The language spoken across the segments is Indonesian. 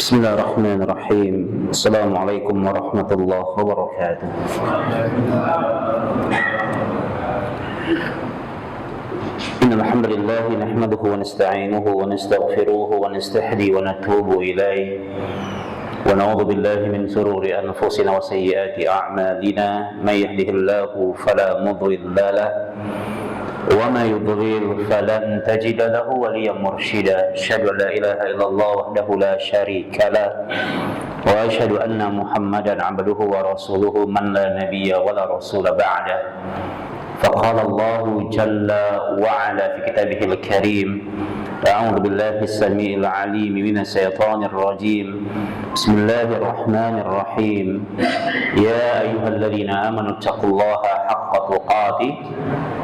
Bismillahirrahmanirrahim. Assalamualaikum warahmatullahi wabarakatuh. Innal hamdalillah nahmaduhu wa nasta'inuhu wa nastaghfiruhu wa nastahdi wa natubu ilayhi wa na'udzu billahi min shururi anfusina wa sayyiati a'malina may yahdihillahu fala mudilla lahu وما يضلل فلن تجد له وليا مرشدا أشهد أن لا إله إلا الله وحده لا شريك له وأشهد أن محمدا عبده ورسوله من لا نبي ولا رسول بعده فقال الله جل وعلا في كتابه الكريم أعوذ بالله السميع العليم من الشيطان الرجيم بسم الله الرحمن الرحيم يا أيها الذين آمنوا اتقوا الله حق تقاته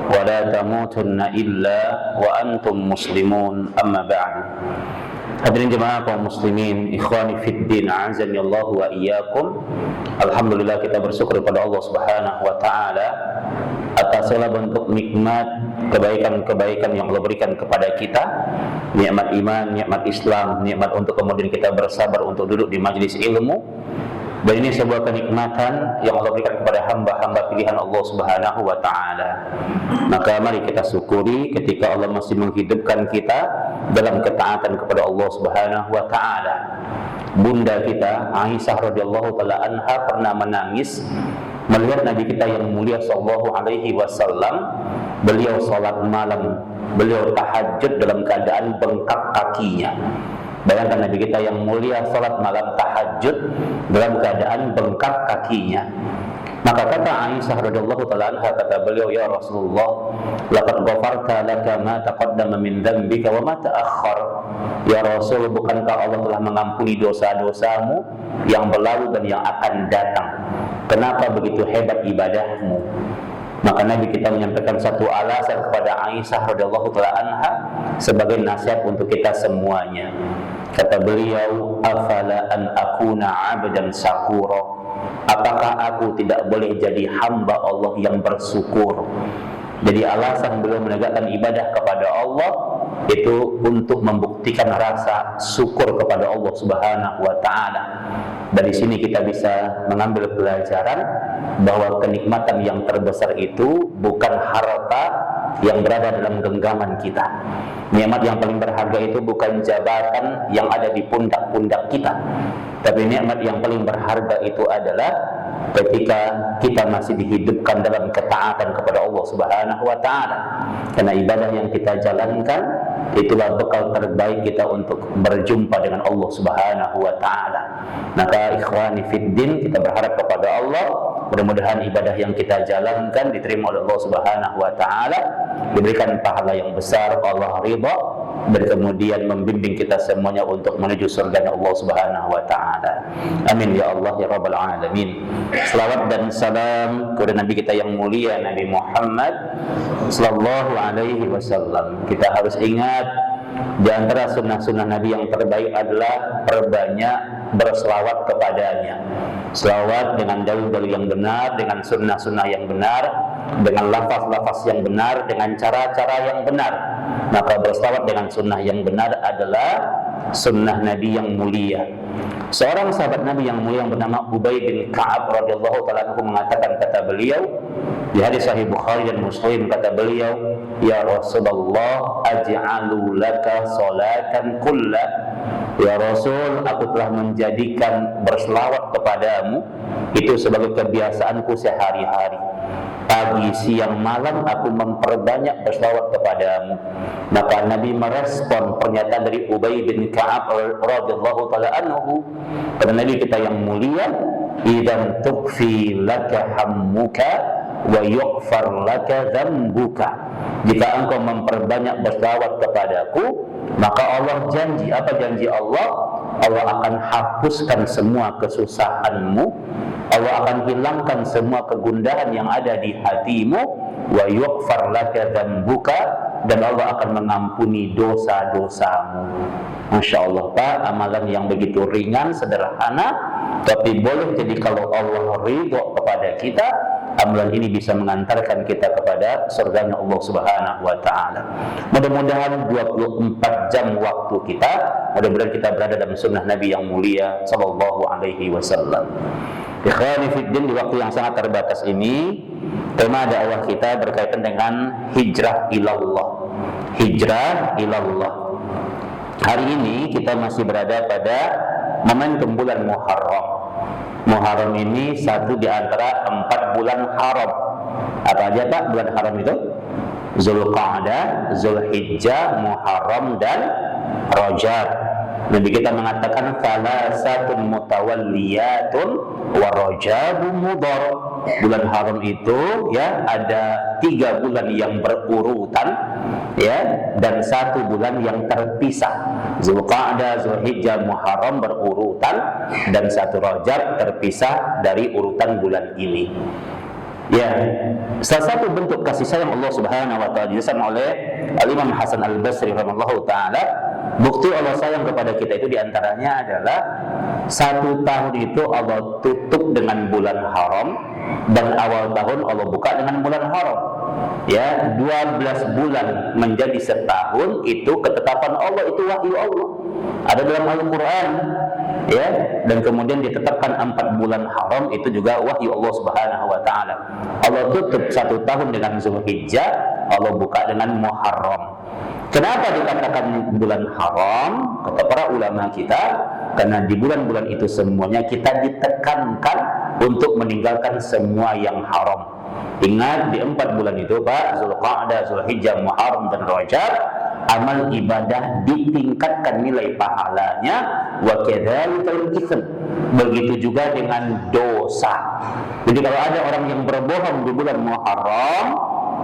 ولا تموتن إلا وأنتم مسلمون أما بعد. Hadirin jemaah kaum muslimin, ikhwani fiddin, a'azani Allah wa iyyakum. Alhamdulillah kita bersyukur kepada Allah Subhanahu wa taala atas segala bentuk nikmat, kebaikan-kebaikan yang Allah berikan kepada kita. Nikmat iman, nikmat Islam, nikmat untuk kemudian kita bersabar untuk duduk di majelis ilmu. Dan ini sebuah kenikmatan yang Allah berikan kepada hamba-hamba pilihan Allah Subhanahu wa taala. Maka mari kita syukuri ketika Allah masih menghidupkan kita dalam ketaatan kepada Allah Subhanahu wa taala. Bunda kita Aisyah radhiyallahu taala anha pernah menangis melihat Nabi kita yang mulia sallallahu alaihi wasallam, beliau salat malam, beliau tahajud dalam keadaan bengkak kakinya. Bayangkan Nabi kita yang mulia salat malam tahajud dalam keadaan bengkak kakinya. Maka kata Aisyah radhiyallahu taala anha, kata beliau, ya Rasulullah, laqad ghafarta laka ma taqaddama min dhanbika wa ma ta'akhkhar. Ya Rasul, bukankah Allah telah mengampuni dosa-dosamu yang berlalu dan yang akan datang? Kenapa begitu hebat ibadahmu? Maka Nabi kita menyampaikan satu alasan kepada Aisyah radhiyallahu taala anha sebagai nasihat untuk kita semuanya. Kata beliau, afala an akuna 'abdan syakura. Apakah aku tidak boleh jadi hamba Allah yang bersyukur? Jadi alasan beliau menegakkan ibadah kepada Allah itu untuk membuktikan rasa syukur kepada Allah Subhanahu wa taala. Dari sini kita bisa mengambil pelajaran bahwa kenikmatan yang terbesar itu bukan harta yang berada dalam genggaman kita. Nikmat yang paling berharga itu bukan jabatan yang ada di pundak-pundak kita. Tapi nikmat yang paling berharga itu adalah ketika kita masih dihidupkan dalam ketaatan kepada Allah Subhanahu wa taala. Karena ibadah yang kita jalankan itulah bekal terbaik kita untuk berjumpa dengan Allah Subhanahu wa taala. Maka ikhwani fiddin, kita berharap kepada Allah mudah-mudahan ibadah yang kita jalankan diterima oleh Allah Subhanahu wa taala, diberikan pahala yang besar, Allah ridha, dan kemudian membimbing kita semuanya untuk menuju surga Allah Subhanahu wa taala. Amin ya Allah ya rabbal alamin. Selawat dan salam kepada Nabi kita yang mulia, Nabi Muhammad sallallahu alaihi wasallam. Kita harus ingat di antara sunnah-sunnah Nabi yang terbaik adalah perbanyak berselawat kepadanya. Selawat dengan dalil-dalil yang benar, dengan sunnah-sunnah yang benar, dengan lafaz-lafaz yang benar, dengan cara-cara yang benar. Maka berselawat dengan sunnah yang benar adalah sunnah Nabi yang mulia. Seorang sahabat Nabi yang mulia yang bernama Ubay bin Ka'ab radhiyallahu taala anhu mengatakan, kata beliau di hadis sahih Bukhari dan Muslim, kata beliau, ya Rasulullah, aj'alu laka salatan kullah. Ya Rasul, aku telah menjadikan berselawat kepadamu itu sebagai kebiasaanku sehari-hari. Pagi, siang, malam aku memperbanyak berselawat kepadamu. Maka Nabi merespon pernyataan dari Ubay bin Ka'ab radhiyallahu taala anhu, karena Nabi kita yang mulia, idzan tukfi laka hammuka wa yughfar laka dzambuka. Jika engkau memperbanyak berselawat kepadaku, maka Allah janji, apa janji Allah? Allah akan hapuskan semua kesusahanmu, Allah akan hilangkan semua kegundahan yang ada di hatimu, wa yughfar laka dzambuka, dan Allah akan mengampuni dosa-dosamu. Masya Allah Pak, amalan yang begitu ringan, sederhana, tapi boleh jadi kalau Allah ridho kepada kita, amalan ini bisa mengantarkan kita kepada surganya Allah Subhanahu wa taala. Mudah-mudahan 24 jam waktu kita, mudah-mudahan kita berada dalam sunnah Nabi yang mulia sallallahu alaihi wasallam. Ikhwani fiddin, di waktu yang sangat terbatas ini, tema dakwah kita berkaitan dengan hijrah ilallah. Hijrah ilallah. Hari ini kita masih berada pada momentum bulan Muharram. Muharram ini satu di antara 4 bulan haram. Apa aja Pak bulan haram itu? Zulqa'dah, Zulhijjah, Muharram, dan Rajab. Nabi kita mengatakan salasatun mutawalliyatun wa Rajabun mudhar. Bulan haram itu ya ada 3 bulan yang berurutan ya, dan 1 bulan yang terpisah. Zulqa'dah, Zulhijjah, Muharram berurutan, dan 1 Rajab terpisah dari urutan bulan ini. Ya, salah satu bentuk kasih sayang Allah Subhanahu wa taala dijelaskan oleh Al-Imam Hasan Al-Basri radhiyallahu taala, bukti Allah sayang kepada kita itu diantaranya adalah 1 tahun itu Allah tutup dengan bulan haram, dan awal tahun Allah buka dengan bulan haram. Ya, 12 bulan menjadi setahun, itu ketetapan Allah, itu wahyu Allah. Ada dalam Al-Quran, ya, dan kemudian ditetapkan 4 bulan haram, itu juga wahyu Allah Subhanahu wa taala. Allah tutup 1 tahun dengan Zulhijjah, Allah buka dengan Muharram. Kenapa dikatakan bulan haram? Kata para ulama kita, karena di bulan-bulan itu semuanya kita ditekankan untuk meninggalkan semua yang haram. Ingat, di 4 bulan itu Pak, Zulqa'dah, Zulhijjah, Muharram, dan Rajab, amal ibadah ditingkatkan nilai pahalanya. Wa kadzalikal itsm, begitu juga dengan dosa. Jadi kalau ada orang yang berbohong di bulan Muharram,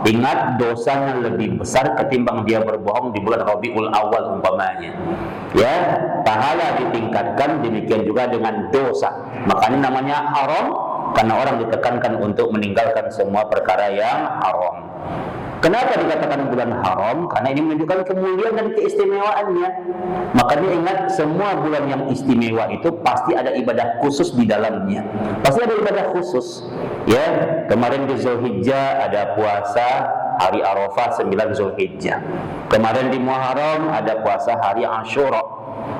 ingat dosanya lebih besar ketimbang dia berbohong di bulan Rabiul Awal umpamanya. Ya, pahala ditingkatkan, demikian juga dengan dosa. Makanya namanya haram, karena orang ditekankan untuk meninggalkan semua perkara yang haram. Kenapa dikatakan bulan haram? Karena ini menunjukkan kemuliaan dan keistimewaannya. Makanya ingat, semua bulan yang istimewa itu pasti ada ibadah khusus di dalamnya. Pasti ada ibadah khusus. Ya, kemarin di Zulhijjah ada puasa hari Arafah 9 Zulhijjah. Kemarin di Muharram ada puasa hari Asyura.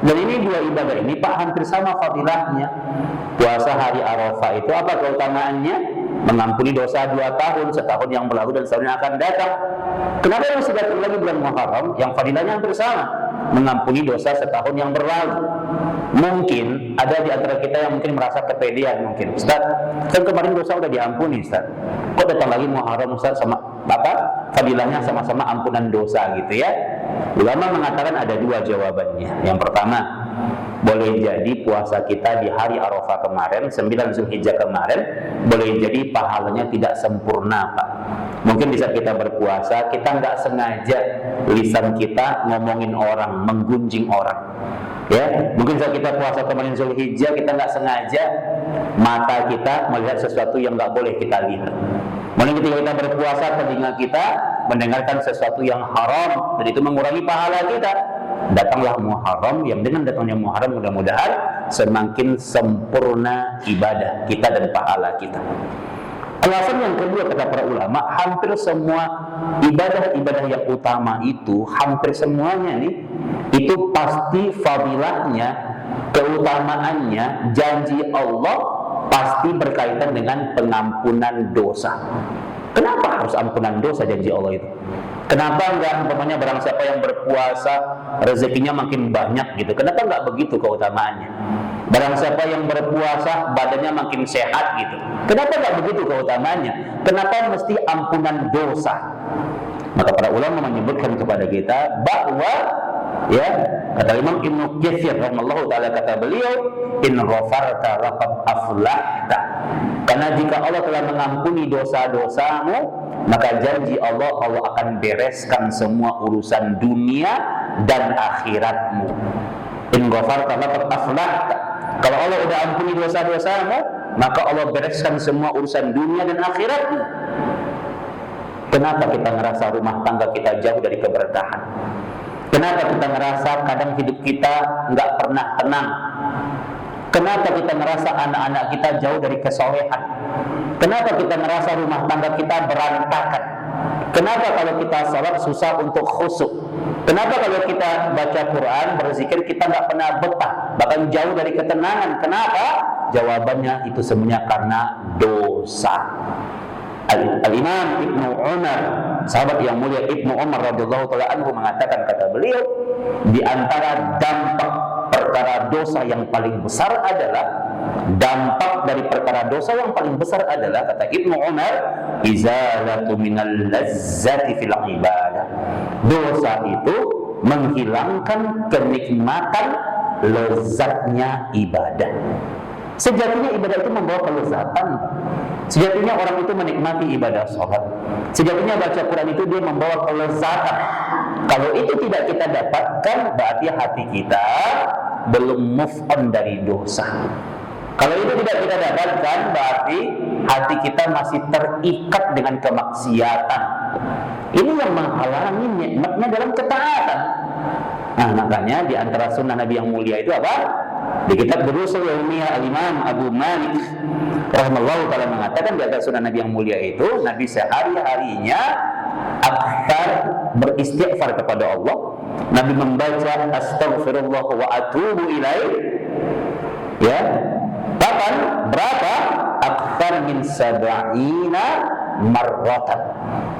Dan ini 2 ibadah ini Pak hampir sama fadilahnya. Puasa hari Arafah itu apa keutamaannya? Mengampuni dosa 2 tahun, setahun yang berlalu dan setahun yang akan datang. Kenapa masih datang lagi bulan Muharram yang fadilahnya hampir sama? Mengampuni dosa setahun yang berlalu. Mungkin ada di antara kita yang mungkin merasa kepedean mungkin. Ustaz, kan kemarin dosa udah diampuni Ustaz. Kok datang lagi Muharram Ustaz, sama apa? Fadilahnya sama-sama ampunan dosa gitu ya. Ulama mengatakan ada 2 jawabannya. Yang pertama, boleh jadi puasa kita di hari Arafah kemarin, 9 Zulhijjah kemarin, boleh jadi pahalanya tidak sempurna Pak. Mungkin di saat kita berpuasa, kita nggak sengaja lisan kita ngomongin orang, menggunjing orang. Ya, mungkin saat kita puasa kemarin Zulhijjah, kita nggak sengaja mata kita melihat sesuatu yang nggak boleh kita lihat. Mungkin ketika kita berpuasa, telinga kita mendengarkan sesuatu yang haram, dan itu mengurangi pahala kita. Datanglah Muharram, yang dengan datangnya Muharram mudah-mudahan semakin sempurna ibadah kita dan pahala kita. Alasan yang kedua kata para ulama, hampir semua ibadah-ibadah yang utama itu, hampir semuanya nih, itu pasti fadilahnya, keutamaannya, janji Allah pasti berkaitan dengan pengampunan dosa. Kenapa harus ampunan dosa janji Allah itu? Kenapa enggak umpamanya barang siapa yang berpuasa rezekinya makin banyak gitu? Kenapa enggak begitu keutamaannya? Barang siapa yang berpuasa badannya makin sehat gitu. Kenapa enggak begitu keutamaannya? Kenapa mesti ampunan dosa? Maka para ulama menyebutkan kepada kita bahwa ya, kata Imam Ibnu Katsir rahimallahu taala, kata beliau, in ghafarta laqad aflahta. Karena jika Allah telah mengampuni dosa-dosamu, maka janji Allah, Allah akan bereskan semua urusan dunia dan akhiratmu. In ghafarta laqad aflahta. Kalau Allah udah ampuni dosa-dosamu, maka Allah bereskan semua urusan dunia dan akhiratmu. Kenapa kita ngerasa rumah tangga kita jauh dari keberkahan? Kenapa kita ngerasa kadang hidup kita nggak pernah tenang? Kenapa kita ngerasa anak-anak kita jauh dari kesolehan? Kenapa kita merasa rumah tangga kita berantakan? Kenapa kalau kita salat susah untuk khusyuk? Kenapa kalau kita baca Quran, berzikir, kita nggak pernah betah, bahkan jauh dari ketenangan? Kenapa? Jawabannya itu semuanya karena dosa. Al-Imam Ibnu Umar, sahabat yang mulia Ibnu Umar radhiyallahu taala anhu mengatakan, kata beliau, di antara dampak perkara dosa yang paling besar adalah kata Ibnu Umar, izalatu minal lazzati fil ibadah. Dosa itu menghilangkan kenikmatan lezatnya ibadah. Sejatinya ibadah itu membawa kelezatan. Sejatinya orang itu menikmati ibadah sholat. Sejatinya baca Quran itu dia membawa kelezatan. Kalau itu tidak kita dapatkan, berarti hati kita belum move on dari dosa. Kalau itu tidak kita dapatkan, berarti hati kita masih terikat dengan kemaksiatan. Ini yang menghalangi nikmatnya dalam ketaatan. Nah, makanya di antara sunnah Nabi yang mulia itu apa? Di kitab Durusul Ilmiah Al-Imam Abu Malik rahimallahu ta'ala mengatakan, di antara sunnah Nabi yang mulia itu, Nabi sehari-harinya aktsar beristighfar kepada Allah. Nabi membaca astaghfirullah wa atubu ilaih. Ya. Kapan? Berapa? Aktsar min sab'ina marratan.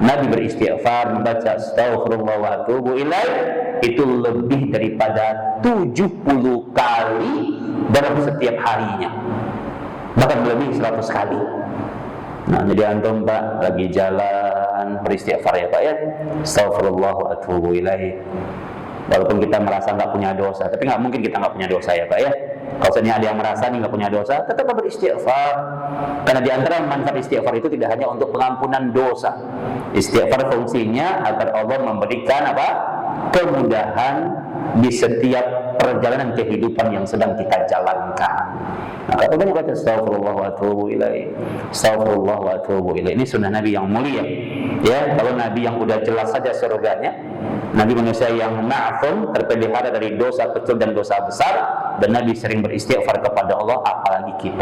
Nabi beristighfar, membaca astaghfirullah wa atubu ilaih itu lebih daripada 70 kali dalam setiap harinya, bahkan lebih 100 kali. Nah, jadi antum Pak lagi jalan beristighfar ya Pak ya, astaghfirullah wa atubu ilaih. Walaupun kita merasa nggak punya dosa, tapi nggak mungkin kita nggak punya dosa ya Pak ya. Kalau seandainya ada yang merasa nih nggak punya dosa, tetap beristighfar. Karena di antara manfaat istighfar itu tidak hanya untuk pengampunan dosa. Istighfar fungsinya agar Allah memberikan apa? Kemudahan di setiap perjalanan kehidupan yang sedang kita jalankan. Nah, kata banyak baca astaghfirullah wa atubu ilaih, astaghfirullah wa atubu ilaih. Ini sunnah Nabi yang mulia. Ya, kalau Nabi yang udah jelas saja surganya, Nabi manusia yang ma'fum, terpelihara dari dosa kecil dan dosa besar, dan Nabi sering beristighfar kepada Allah. Apalagi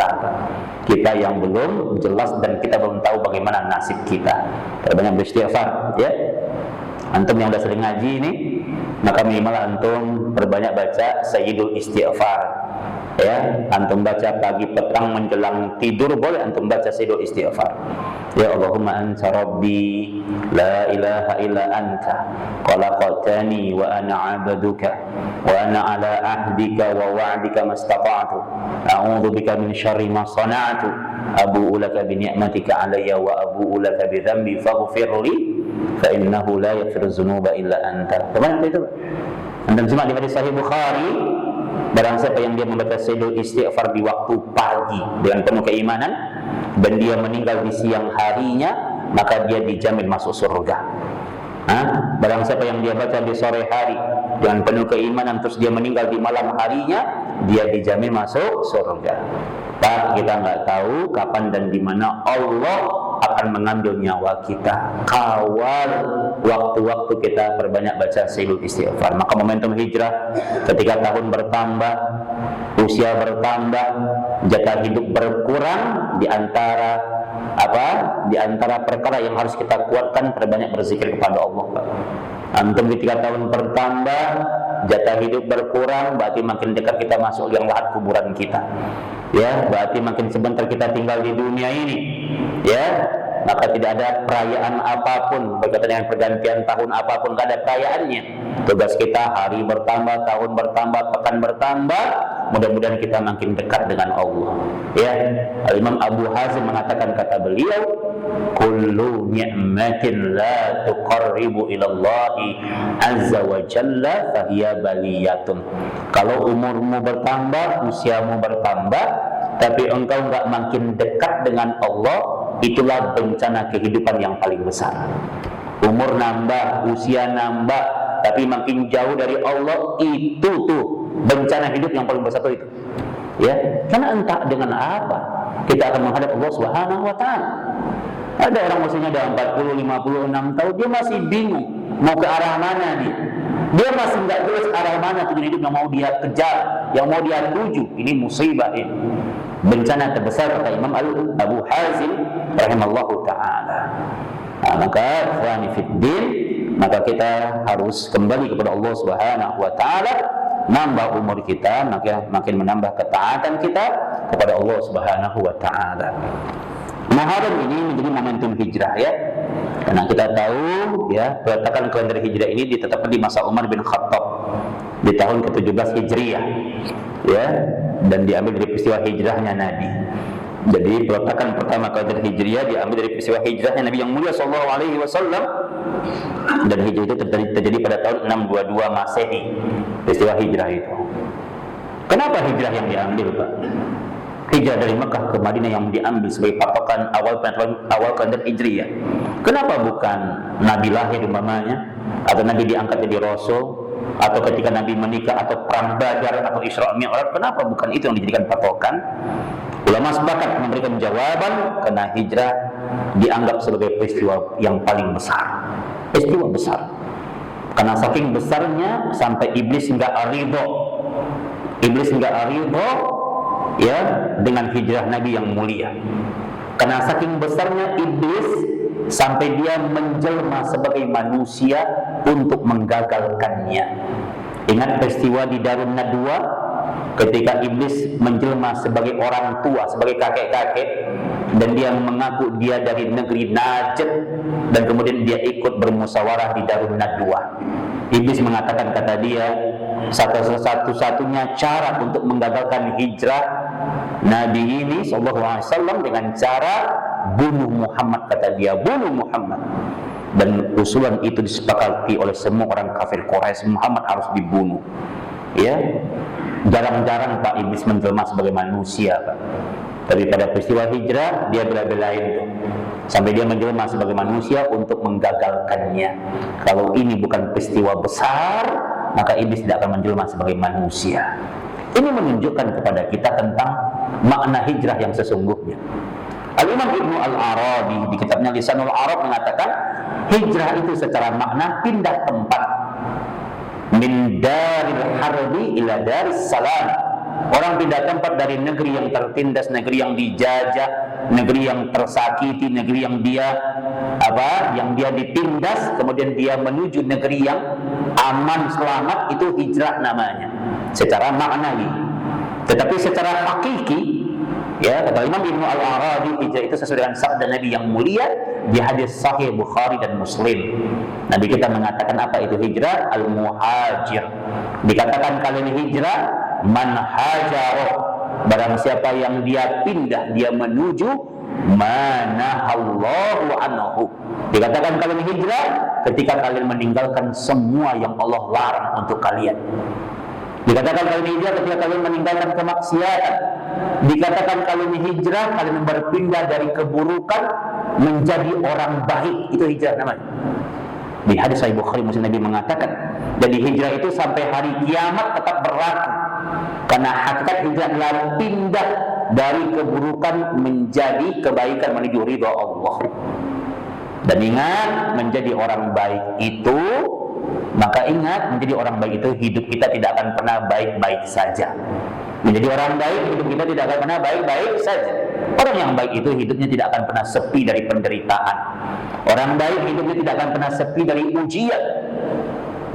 kita yang belum jelas dan kita belum tahu bagaimana nasib kita. Terbanyak beristighfar, ya. Antum yang udah sering ngaji ini, maka minimal antum perbanyak baca Sayyidul Istighfar. Ya, antum baca pagi, petang, menjelang tidur, boleh antum baca Sayyidul Istighfar. Ya Allahumma anta rabbi la ilaha illa anta khalaqtani wa ana 'abduka wa ana 'ala ahdika wa wa'dika mastata'tu a'udzu bika min syarri ma sana'tu abu'u laka bi ni'matika 'alayya wa abu'u laka bi dhanbi faghfir li fa innahu la yaghfiru dzunuba illa anta. Kemana itu? Antum simak di hadis Sahih Bukhari, barang siapa yang dia membaca Sayyidul Istighfar di waktu pagi dengan penuh keimanan dan dia meninggal di siang harinya, maka dia dijamin masuk surga. Barang siapa yang dia baca di sore hari dengan penuh keimanan terus dia meninggal di malam harinya, dia dijamin masuk surga. Pak, kita nggak tahu kapan dan di mana Allah akan mengambil nyawa kita. Kawal waktu-waktu kita perbanyak baca Sayyidul Istighfar. Maka momentum hijrah ketika tahun bertambah, usia bertambah, jatah hidup berkurang, di antara perkara yang harus kita kuatkan perbanyak berzikir kepada Allah, Pak. Antum ketika tahun bertambah, jatah hidup berkurang, berarti makin dekat kita masuk liang lahat kuburan kita. Ya, berarti makin sebentar kita tinggal di dunia ini. Ya, maka tidak ada perayaan apapun berkaitan dengan pergantian tahun apapun, tidak ada perayaannya. Tugas kita hari bertambah, tahun bertambah, pekan bertambah, mudah-mudahan kita makin dekat dengan Allah. Ya, Imam Abu Hazim mengatakan, kata beliau, kullu ni'matin la tuqarribu ilallahi azza wa jalla fahiya baliyatun. Kalau umurmu bertambah, usiamu bertambah, tapi engkau enggak makin dekat dengan Allah, itulah bencana kehidupan yang paling besar. Umur nambah, usia nambah, tapi makin jauh dari Allah, itu tuh bencana hidup yang paling besar itu. Ya, karena entah dengan apa kita akan menghadap Allah Subhanahu wa taala. Ada orang usianya udah 40, 56 tahun, dia masih bingung mau ke arah mana nih. Dia masih nggak jelas arah mana tujuan hidup yang mau dia kejar, yang mau dia tuju. Ini musibah ini. bencana terbesar kata Imam Abu Hazim rahimallahu taala. Nah, maka ikhwani fiddin, maka kita harus kembali kepada Allah Subhanahu wa taala, nambah umur kita, maka makin menambah ketaatan kita kepada Allah Subhanahu wa taala. Muharram ini menjadi momentum hijrah ya. Karena kita tahu ya, peletakan kalender hijrah ini ditetapkan di masa Umar bin Khattab di tahun ke-17 Hijriah ya, dan diambil dari peristiwa hijrahnya Nabi. Jadi peletakan pertama kalender hijriah diambil dari peristiwa hijrahnya Nabi yang mulia sallallahu alaihi wasallam, dan hijrah itu terjadi pada tahun 622 Masehi, peristiwa hijrah itu. Kenapa hijrah yang diambil, Pak? Hijrah dari Mekah ke Madinah yang diambil sebagai patokan awal kalender hijriah. Kenapa bukan Nabi lahir umpamanya, atau Nabi diangkat jadi Rasul, atau ketika Nabi menikah, atau perang Badar, atau Isra Mi'raj? Kenapa bukan itu yang dijadikan patokan? Ulama sepakat memberikan jawaban karena hijrah dianggap sebagai peristiwa yang paling besar. Peristiwa besar. Karena saking besarnya sampai iblis enggak ridho. Iblis enggak ridho ya dengan hijrah Nabi yang mulia. Karena saking besarnya iblis sampai dia menjelma sebagai manusia untuk menggagalkannya. Ingat peristiwa di Darun Nadwa ketika iblis menjelma sebagai orang tua, sebagai kakek-kakek, dan dia mengaku dia dari negeri Najd, dan kemudian dia ikut bermusyawarah di Darun Nadwa. Iblis mengatakan, kata dia, satu-satunya cara untuk menggagalkan hijrah Nabi ini sallallahu alaihi wasallam dengan cara bunuh Muhammad, kata dia, bunuh Muhammad. Dan usulan itu disepakati oleh semua orang kafir Quraisy, Muhammad harus dibunuh. Ya, jarang-jarang Pak iblis menjelma sebagai manusia, Pak. Tapi pada peristiwa hijrah dia bela-belain tuh, sampai dia menjelma sebagai manusia untuk menggagalkannya. Kalau ini bukan peristiwa besar, maka iblis tidak akan menjelma sebagai manusia. Ini menunjukkan kepada kita tentang makna hijrah yang sesungguhnya. Al-Imam Ibnu Al-Arabi di kitabnya Lisanul Arab mengatakan, hijrah itu secara makna pindah tempat. Min daril harbi ila daris salam. Orang pindah tempat dari negeri yang tertindas, negeri yang dijajah, negeri yang tersakiti, negeri yang dia ditindas, kemudian dia menuju negeri yang aman, selamat. Itu hijrah namanya secara maknawi. Tetapi secara hakiki, ya, kata Imam Ibnu Al-Arabi, hijrah itu sesuai dengan sabda Nabi yang mulia di hadis sahih Bukhari dan Muslim. Nabi kita mengatakan apa itu hijrah? Al-muhajir. Dikatakan kalian hijrah, man hajarah, barang siapa yang dia pindah, dia menuju manahallahu anhu. Dikatakan kalian hijrah ketika kalian meninggalkan semua yang Allah larang untuk kalian. Dikatakan kalian hijrah ketika kalian meninggalkan kemaksiatan. Dikatakan kalian hijrah, kalian berpindah dari keburukan menjadi orang baik. Itu hijrah namanya. Di hadis Sahih Bukhari Muslim Nabi mengatakan, jadi hijrah itu sampai hari kiamat tetap berlaku. Karena hakikat hijrah adalah pindah dari keburukan menjadi kebaikan menuju ridha Allah. Dan ingat, menjadi orang baik itu, maka ingat, menjadi orang baik itu hidup kita tidak akan pernah baik-baik saja. Menjadi orang baik, hidup kita tidak akan pernah baik-baik saja. Orang yang baik itu hidupnya tidak akan pernah sepi dari penderitaan. Orang baik hidupnya tidak akan pernah sepi dari ujian.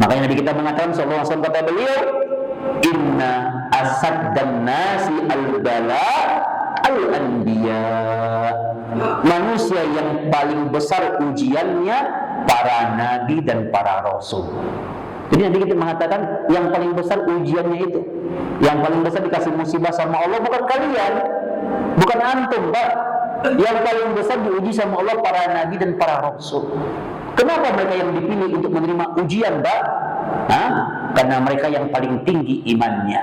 Makanya Nabi kita mengatakan sallallahu alaihi wasallam, kata beliau, inna asaddan nasi al-bala al-anbiya. Manusia yang paling besar ujiannya para nabi dan para rasul. Jadi nanti kita mengatakan yang paling besar ujiannya itu, yang paling besar dikasih musibah sama Allah bukan kalian, bukan antum, Pak. Yang paling besar diuji sama Allah para nabi dan para rasul. Kenapa mereka yang dipilih untuk menerima ujian, Pak? Karena mereka yang paling tinggi imannya.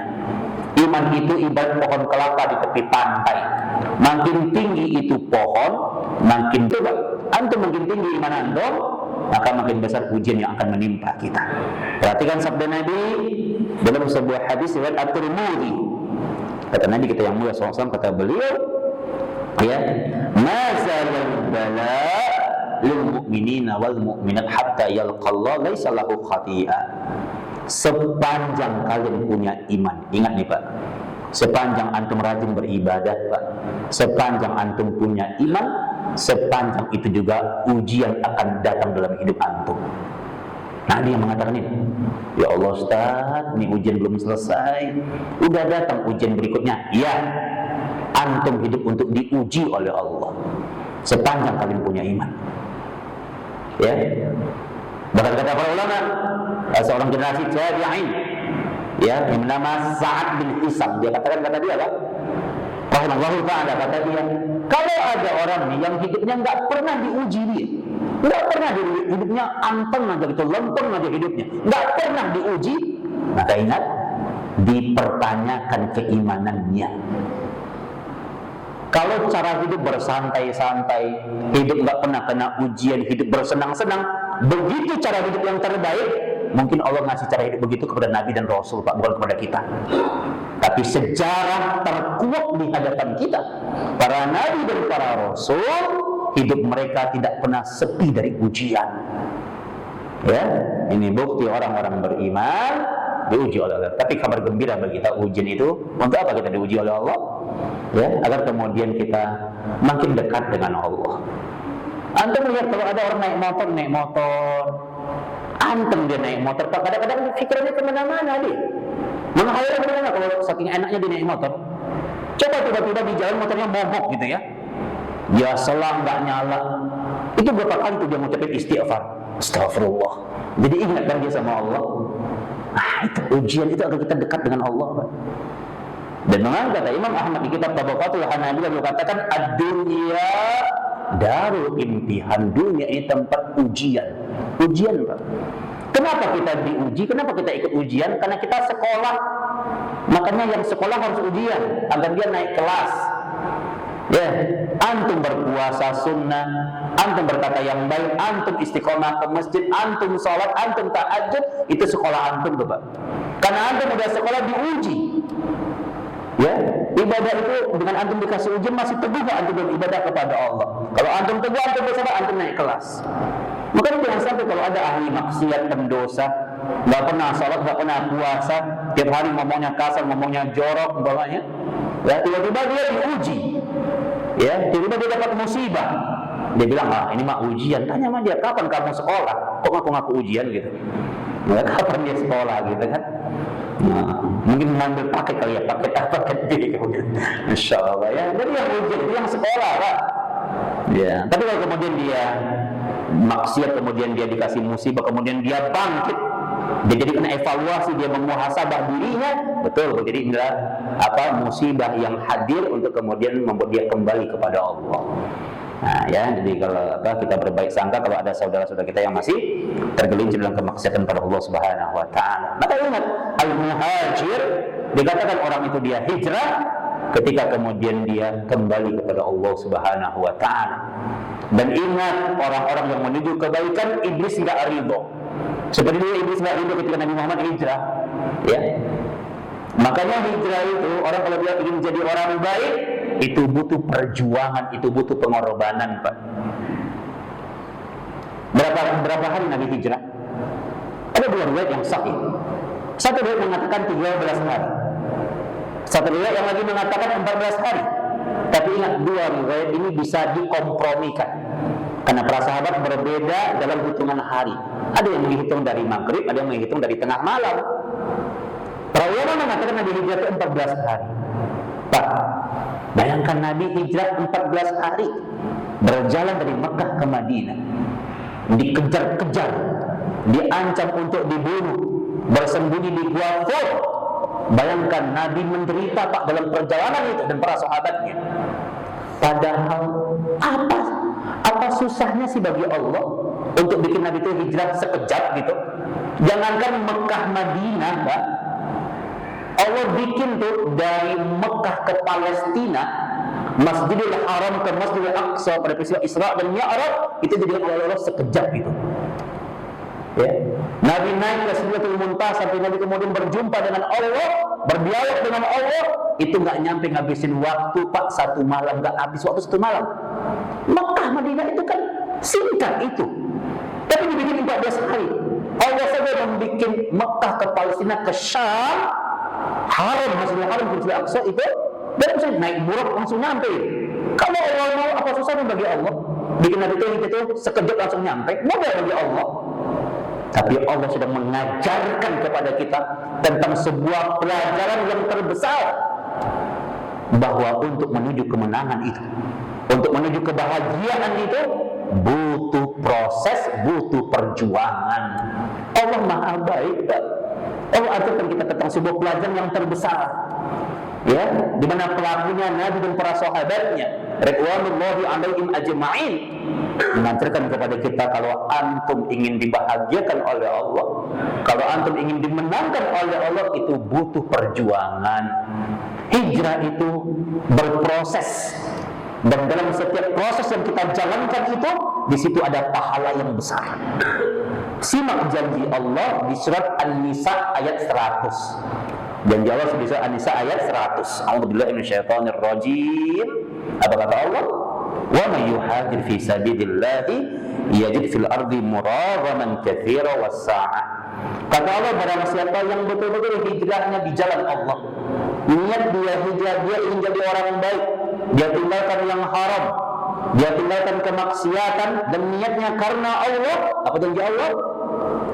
Iman itu ibarat pohon kelapa di tepi pantai. Makin tinggi itu pohon, makin coba antum makin tinggi iman antum, maka makin besar ujian yang akan menimpa kita. Perhatikan sabda Nabi dalam sebuah hadis riwayat At-Tirmidzi. Kata Nabi kita yang mulia SAW, kata beliau, ya, mazalul bala lil mu'minina wal mu'minat hatta yalqallahu laisa lahu khati'ah. Sepanjang kalian punya iman, ingat nih Pak, Sepanjang antum rajin beribadah, Pak, sepanjang antum punya iman, sepanjang itu juga ujian akan datang dalam hidup antum. Nabi yang mengatakan ini. Ya Allah Ustaz, ini ujian belum selesai, udah datang ujian berikutnya. Ya, antum hidup untuk diuji oleh Allah sepanjang kalian punya iman. Ya, bahkan kata para ulama, seorang generasi tabi'in, ya, yang bernama Sa'ad bin Hisam, dia katakan, kata dia apa? Rahimahullah ta'ala, kata dia, kalau ada orang yang hidupnya nggak pernah diuji dia, nggak pernah hidupnya anteng aja gitu, lempeng aja hidupnya, nggak pernah diuji, maka ingat, dipertanyakan keimanannya. Kalau cara hidup bersantai-santai, hidup nggak pernah kena ujian, hidup bersenang-senang, begitu cara hidup yang terbaik, mungkin Allah ngasih cara hidup begitu kepada Nabi dan Rasul, Pak, bukan kepada kita. Tapi sejarah terkuat di hadapan kita, para Nabi dan para Rasul, hidup mereka tidak pernah sepi dari ujian. Ya, ini bukti orang-orang beriman diuji oleh Allah. Tapi kabar gembira bagi kita, ujian itu untuk apa kita diuji oleh Allah? Ya, agar kemudian kita makin dekat dengan Allah. Antum lihat kalau ada orang naik motor, antum dia naik motor, kadang-kadang pikirannya kemana-mana dia. Menghayal kemana kalau saking enaknya dia naik motor. Coba tiba-tiba di jalan motornya mogok gitu ya. Ya selang nggak nyala. Itu berapa kali tuh dia mengucapkan istighfar. Astagfirullah. Jadi ingatkan dia sama Allah. Ah, itu ujian itu agar kita dekat dengan Allah, Pak. Dan memang kata Imam Ahmad di kitab Tabaqatul Hanabilah, beliau katakan ad-dunya darul imtihan, dunia ini tempat ujian. Ujian, Pak. Kenapa kita diuji? Kenapa kita ikut ujian? Karena kita sekolah. Makanya yang sekolah harus ujian agar dia naik kelas. Ya, antum berpuasa sunnah, antum berkata yang baik, antum istiqomah ke masjid, antum sholat, antum tahajud, itu sekolah antum tuh, Pak. Karena antum udah sekolah diuji. Ya, ibadah itu dengan antum dikasih ujian masih teguh gak antum beribadah kepada Allah. Kalau antum teguh, antum bersabar, antum naik kelas. Makanya jangan sampai kalau ada ahli maksiat, pendosa, nggak pernah sholat, nggak pernah puasa, tiap hari ngomongnya kasar, ngomongnya jorok, umpamanya, ya tiba-tiba dia diuji, ya tiba-tiba dia dapat musibah, dia bilang, ah ini mah ujian. Tanya sama dia, kapan kamu sekolah? Kok ngaku-ngaku ujian gitu? Ya, kapan dia sekolah gitu kan? Nah, mungkin mengambil paket kali ya, paket A, paket B kemudian. Insya Allah ya. Jadi yang ujian itu yang sekolah, Pak. Ya, tapi kalau kemudian dia maksiat, kemudian dia dikasih musibah, kemudian dia bangkit, dia jadi kena evaluasi, dia memuhasabah dirinya, betul. Jadi inilah apa musibah yang hadir untuk kemudian membuat dia kembali kepada Allah. Nah ya, jadi kalau kita berbaik sangka kalau ada saudara-saudara kita yang masih tergelincir dalam kemaksiatan pada Allah Subhanahu wa taala. Maka ingat, al-muhajir dikatakan orang itu dia hijrah ketika kemudian dia kembali kepada Allah Subhanahu wa taala. Dan ingat, orang-orang yang menuju kebaikan iblis enggak ridho. Seperti dia iblis enggak ridho ketika Nabi Muhammad hijrah. Ya. Makanya hijrah itu, orang kalau dia ingin menjadi orang baik, itu butuh perjuangan, itu butuh pengorbanan, Pak. Berapa hari Nabi hijrah? Ada dua riwayat yang sahih. Satu riwayat mengatakan 13 hari. Satu riwayat yang lagi mengatakan 14 hari. Tapi ingat, dua riwayat ini bisa dikompromikan. Karena para sahabat berbeda dalam hitungan hari. Ada yang menghitung dari maghrib, ada yang menghitung dari tengah malam. Para ulama mengatakan Nabi hijrah itu 14 hari. Pak, bayangkan Nabi hijrah 14 hari, berjalan dari Mekah ke Madinah, dikejar-kejar, diancam untuk dibunuh, bersembunyi di Gua Thawr. Bayangkan Nabi menderita, Pak, dalam perjalanan itu dan para sahabatnya. Padahal apa susahnya sih bagi Allah untuk bikin Nabi itu hijrah sekejap gitu? Jangankan Mekah Madinah, Pak, Allah bikin tuh dari Mekah ke Palestina, Masjidil Haram ke Masjidil Aqsa pada peristiwa Isra dan Mi'raj itu dijadikan oleh Allah sekejap gitu. Ya. Nabi naik ke Sidratul Muntaha sampai Nabi kemudian berjumpa dengan Allah, berdialog dengan Allah, itu nggak nyampe ngabisin waktu, Pak, satu malam, nggak habis waktu satu malam. Mekah Madinah itu kan singkat itu, tapi dibikin 14 hari. Allah saja membuat Mekah ke Palestina ke Syam Haram, Masjidil Haram, Masjidil Aqsa itu dan bisa naik buruk langsung nyampe. Kalau Allah mau, apa susahnya bagi Allah? Bikin Nabi itu sekejap langsung nyampe, mudah bagi Allah. Tapi Allah sedang mengajarkan kepada kita tentang sebuah pelajaran yang terbesar, bahwa untuk menuju kemenangan itu, untuk menuju kebahagiaan itu butuh proses, butuh perjuangan. Allah Maha Baik. Allah ajarkan kita tentang sebuah pelajaran yang terbesar, ya, di mana pelakunya Nabi dan para sahabatnya ridwanullahi alaihim ajma'in mengajarkan kepada kita, kalau antum ingin dibahagiakan oleh Allah, kalau antum ingin dimenangkan oleh Allah, itu butuh perjuangan. Hijrah itu berproses, dan dalam setiap proses yang kita jalankan itu, di situ ada pahala yang besar. Simak janji Allah di surat An-Nisa ayat 100. Janji Allah di surat An-Nisa ayat 100. A'udzubillahi minasyaitonir rajim. Apa kata Allah? Wa may yuhajir fi sabilillahi yajid fil ardi muragaman katsira was-sa'ah. Kata Allah, barang siapa yang betul-betul hijrahnya di jalan Allah, niat dia hijrah, dia ingin jadi orang baik, dia tinggalkan yang haram, dia tinggalkan kemaksiatan, dan niatnya karena Allah. Apa janji Allah?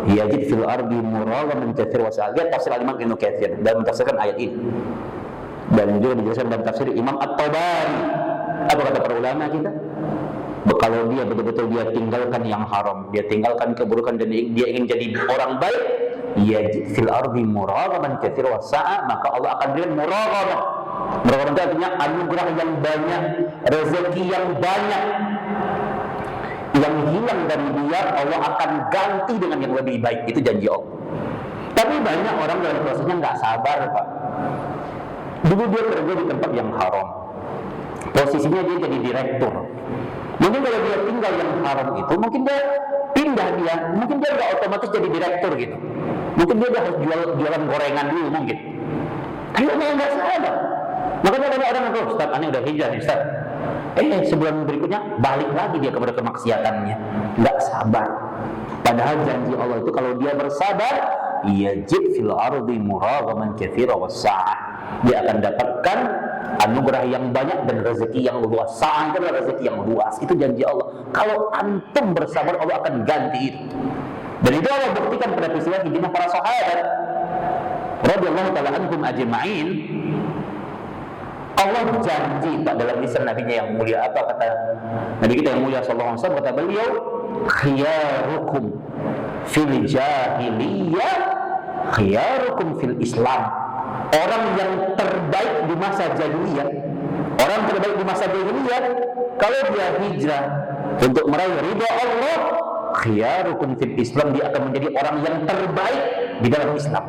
Yajid fil ardi muragaman katsira was-sa'ah. Lihat tafsir Imam Ibnu Katsir dalam mentafsirkan ayat ini, dan juga dijelaskan dalam tafsir Imam At-Tabari. Apa kata para ulama kita? Kalau dia betul-betul dia tinggalkan yang haram, dia tinggalkan keburukan, dan dia ingin jadi orang baik, yajid fil ardi muragaman katsira was-sa'ah, maka Allah akan berikan muraghamah. Muraghamah itu artinya anugerah yang banyak, rezeki yang banyak. Yang hilang dari dia, Allah akan ganti dengan yang lebih baik. Itu janji Allah. Tapi banyak orang dalam prosesnya nggak sabar, Pak. Dulu dia kerja di tempat yang haram, posisinya dia jadi direktur. Mungkin kalau dia tinggal yang haram itu, mungkin dia pindah, mungkin dia nggak otomatis jadi direktur gitu. Mungkin dia harus jualan gorengan dulu mungkin. Tapi orang nggak sabar. Makanya banyak orang yang Ustaz, aneh udah hijrah nih Ustaz. Sebulan berikutnya balik lagi dia kepada kemaksiatannya. Nggak sabar. Padahal janji Allah itu kalau dia bersabar, yajid fil ardi muragaman katsira was-sa'ah. Dia akan dapatkan anugerah yang banyak dan rezeki yang luas. Sa'ah itu adalah rezeki yang luas. Itu janji Allah. Kalau antum bersabar, Allah akan ganti itu. Dan itu Allah buktikan pada peristiwa hidupnya para sahabat radhiyallahu ta'ala anhum ajma'in. Allah janji Pak dalam lisan Nabi-Nya yang mulia. Apa kata Nabi kita yang mulia sallallahu alaihi wasallam? Kata beliau, khiyarukum fil jahiliyah khiyarukum fil Islam. Orang yang terbaik di masa jahiliyah, orang terbaik di masa jahiliyah, kalau dia hijrah untuk meraih ridha Allah, khiyarukum fil Islam, dia akan menjadi orang yang terbaik di dalam Islam.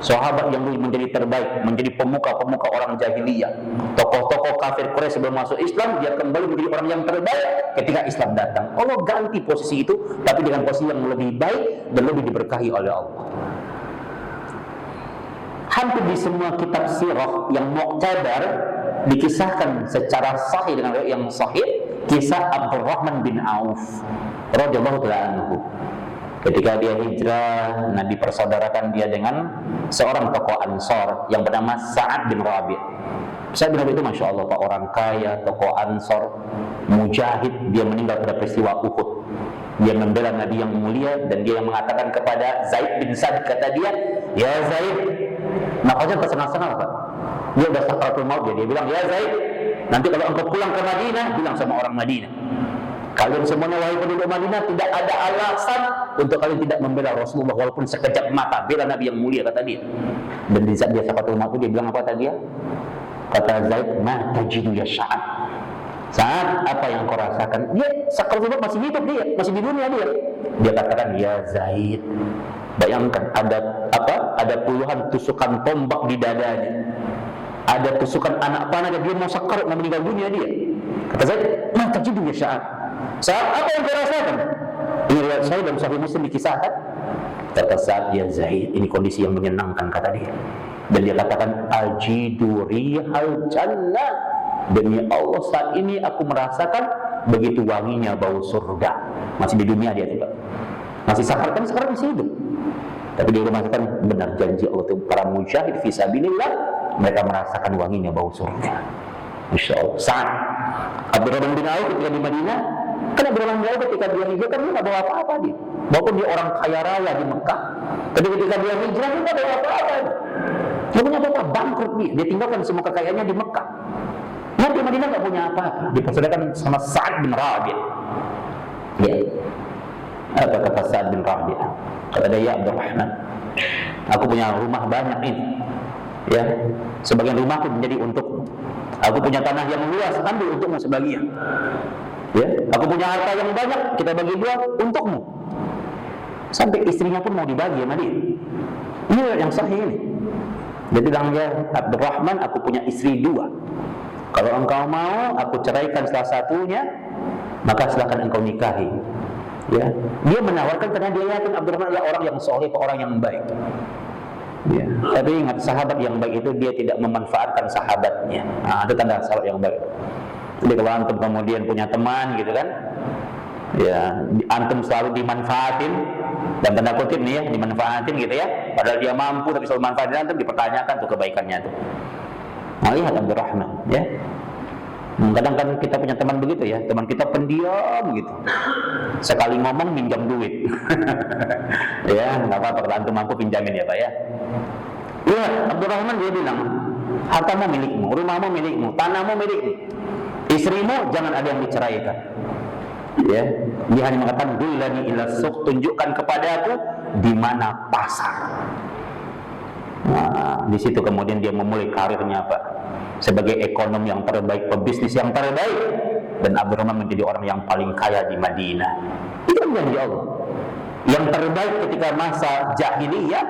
Sahabat yang menjadi terbaik, menjadi pemuka-pemuka orang jahiliyah, tokoh-tokoh kafir Quraisy sebelum masuk Islam, dia kembali menjadi orang yang terbaik ketika Islam datang. Allah ganti posisi itu, tapi dengan posisi yang lebih baik dan lebih diberkahi oleh Allah. Hampir di semua kitab sirah yang mu'tabar dikisahkan secara sahih dengan yang sahih kisah Abdurrahman bin Auf radhiyallahu ta'ala anhu. Ketika dia hijrah, Nabi persaudarakan dia dengan seorang tokoh Ansor yang bernama Sa'ad bin Rabi'. Sa'ad bin Rabi' itu Masya Allah Pak, orang kaya, tokoh Ansor, mujahid. Dia meninggal pada peristiwa Uhud. Dia membela Nabi yang mulia, dan dia yang mengatakan kepada Zaid bin Sa'd, kata dia, ya Zaid, makanya kesenang-senang Pak. Dia udah sakaratul maut, dia bilang, ya Zaid, nanti kalau engkau pulang ke Madinah, bilang sama orang Madinah, kalian semuanya wahai penduduk Madinah, tidak ada alasan untuk kalian tidak membela Rasulullah walaupun sekejap mata. Bela Nabi yang mulia, kata dia. Dan di saat dia sakaratul maut, dia bilang apa tadi ya? Kata Zaid, ma tajidu ya Sa'ad. Sa'ad, apa yang kau rasakan? Dia sakaratul maut masih hidup, dia masih di dunia dia. Dia katakan, ya Zaid, bayangkan ada puluhan tusukan tombak di dadanya, ada tusukan anak panah, dan dia mau sakarat, mau meninggal dunia dia. Kata Zaid, ma tajidu ya Sa'ad. Saat apa yang kau rasakan? Ini riwayat saya dalam Sahih Muslim dikisahkan. Kata Sa'ad, ya Zaid, ini kondisi yang menyenangkan, kata dia. Dan dia katakan, ajidu rihal jannah. Demi Allah, saat ini aku merasakan begitu wanginya bau surga. Masih di dunia dia tidak. Masih sakaraat, kan sekarang masih hidup. Tapi di rumah kan benar janji Allah itu para mujahid fisabilillah, mereka merasakan wanginya bau surga. Masya Allah. Saat Abdurrahman bin Auf ketika di Madinah, kan Abdurrahman bin Auf ketika dia hijrah kan dia nggak bawa apa-apa dia. Walaupun dia orang kaya raya di Mekah, tapi ketika dia hijrah dia nggak bawa apa-apa. Dia punya apa-apa, bangkrut dia tinggalkan semua kekayaannya di Mekah. Nah di Madinah nggak punya apa-apa, dipersaudarakan sama Sa'ad bin Rabi'. Ya, apa kata Sa'ad bin Rabi'? Kata dia, ya Abdurrahman, aku punya rumah banyak ini. Ya, sebagian rumahku menjadi untukmu. Aku punya tanah yang luas, ambil untukmu sebagian. Ya, aku punya harta yang banyak, kita bagi dua untukmu. Sampai istrinya pun mau dibagi sama dia. Ini yang sahih ini. Dia bilang, ya Abdurrahman, aku punya istri dua. Kalau engkau mau, aku ceraikan salah satunya, maka silakan engkau nikahi. Ya, dia menawarkan karena dia yakin Abdurrahman adalah orang yang soleh, orang yang baik. Ya, tapi ingat sahabat yang baik itu dia tidak memanfaatkan sahabatnya. Nah, itu tanda sahabat yang baik. Jadi kalau antum kemudian punya teman gitu kan, ya antum selalu dimanfaatin, dan tanda kutip nih ya, dimanfaatin gitu ya, padahal dia mampu tapi selalu manfaatin antum, dipertanyakan tuh kebaikannya tuh. Nah, lihat Abdurrahman ya. Kadang kan kita punya teman begitu ya, teman kita pendiam gitu, sekali ngomong minjam duit. Ya nggak apa-apa, kalau antum mampu pinjamin ya Pak ya. Ya Abdurrahman dia bilang, hartamu milikmu, rumahmu milikmu, tanahmu milikmu, istrimu jangan ada yang diceraikan. Ya, dia hanya mengatakan dullani ila suq, tunjukkan kepadaku di mana pasar. Nah, di situ kemudian dia memulai karirnya Pak, sebagai ekonom yang terbaik, pebisnis yang terbaik, dan Abdurrahman menjadi orang yang paling kaya di Madinah. Itu janji Allah. Yang terbaik ketika masa jahiliyah,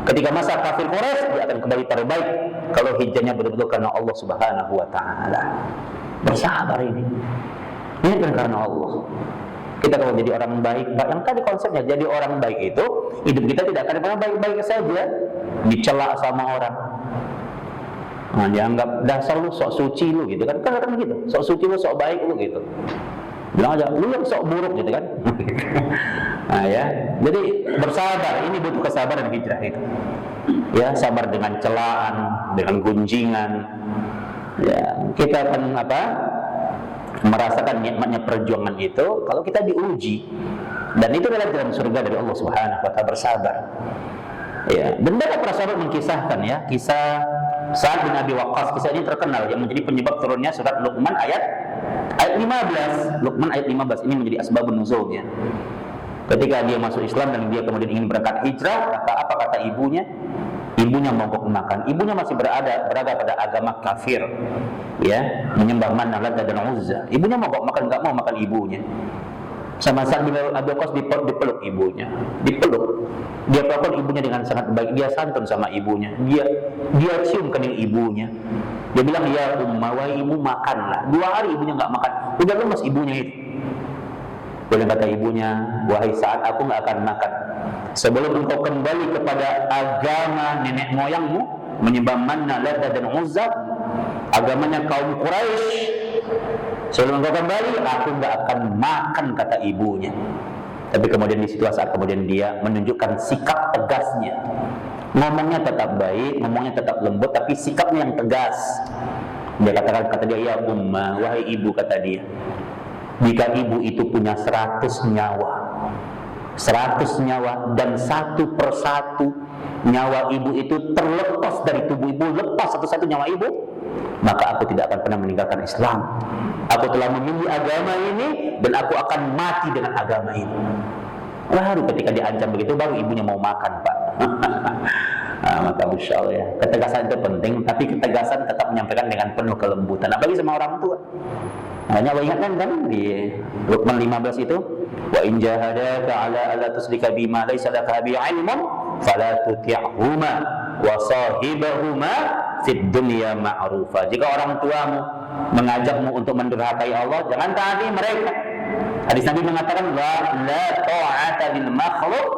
ketika masa kafir Quraisy, dia akan kembali terbaik kalau hijrahnya betul-betul karena Allah Subhanahu wa taala. Bersabar ini. Ini kan karena Allah. Kita kalau jadi orang baik, yang tadi konsepnya jadi orang baik itu, hidup kita tidak akan pernah baik-baik saja, dicela sama orang. Nah, dianggap dasar lu sok suci lu gitu kan, kan gitu, sok suci lu, sok baik lu gitu. Bilang aja, lu yang sok buruk gitu kan. Nah ya, jadi bersabar, ini butuh kesabaran hijrah itu. Ya, sabar dengan celaan, dengan gunjingan. Ya, kita akan merasakan nikmatnya perjuangan itu kalau kita diuji, dan itu adalah jalan surga dari Allah Subhanahu wa taala. Bersabar. Ya, dan banyak para sahabat mengkisahkan ya, kisah Sa'ad bin Abi Waqqas. Kisah ini terkenal yang menjadi penyebab turunnya surat Luqman ayat 15. Luqman ayat 15 ini menjadi asbabun nuzulnya. Ketika dia masuk Islam dan dia kemudian ingin berangkat hijrah, apa kata ibunya? Ibunya mogok makan. Ibunya masih berada pada agama kafir, ya, menyembah Manat, Lat dan Uzza. Ibunya mogok makan, nggak mau makan ibunya. Sama Sa'ad bin Abi Waqqas dipeluk ibunya, dipeluk. Dia peluk ibunya dengan sangat baik. Dia santun sama ibunya. Dia cium kening ibunya. Dia bilang, ya Ummah, wahai ibu makanlah. 2 hari ibunya nggak makan. Udah lemas ibunya itu. Kemudian kata ibunya, wahai Sa'ad, aku nggak akan makan sebelum engkau kembali kepada agama nenek moyangmu, menyembah Manat, Lat dan Uzza, agamanya kaum Quraisy. Sebelum engkau kembali, aku nggak akan makan, kata ibunya. Tapi kemudian di situ saat kemudian dia menunjukkan sikap tegasnya. Ngomongnya tetap baik, ngomongnya tetap lembut, tapi sikapnya yang tegas. Dia kata dia, ya Ummah, wahai ibu, kata dia, jika ibu itu punya 100 nyawa, 100 nyawa, dan satu persatu nyawa ibu itu terlepas dari tubuh ibu, lepas satu-satu nyawa ibu, maka aku tidak akan pernah meninggalkan Islam. Aku telah memilih agama ini dan aku akan mati dengan agama ini. Baru ketika diancam begitu, baru ibunya mau makan, Pak. Nah, maka Masya Allah ya, ketegasan itu penting, tapi ketegasan tetap menyampaikan dengan penuh kelembutan, apalagi sama orang tua. Makanya Allah ingatkan kan di Luqman 15 itu, wa in jahadaka ala alla tusyrika bima laysa laka bihi ilmun fala tuti'huma wa sahibahuma fid dunya ma'rufa. Jika orang tuamu mengajakmu untuk mendurhakai Allah, jangan taati mereka. Hadis Nabi mengatakan, la ta'ata lil makhluq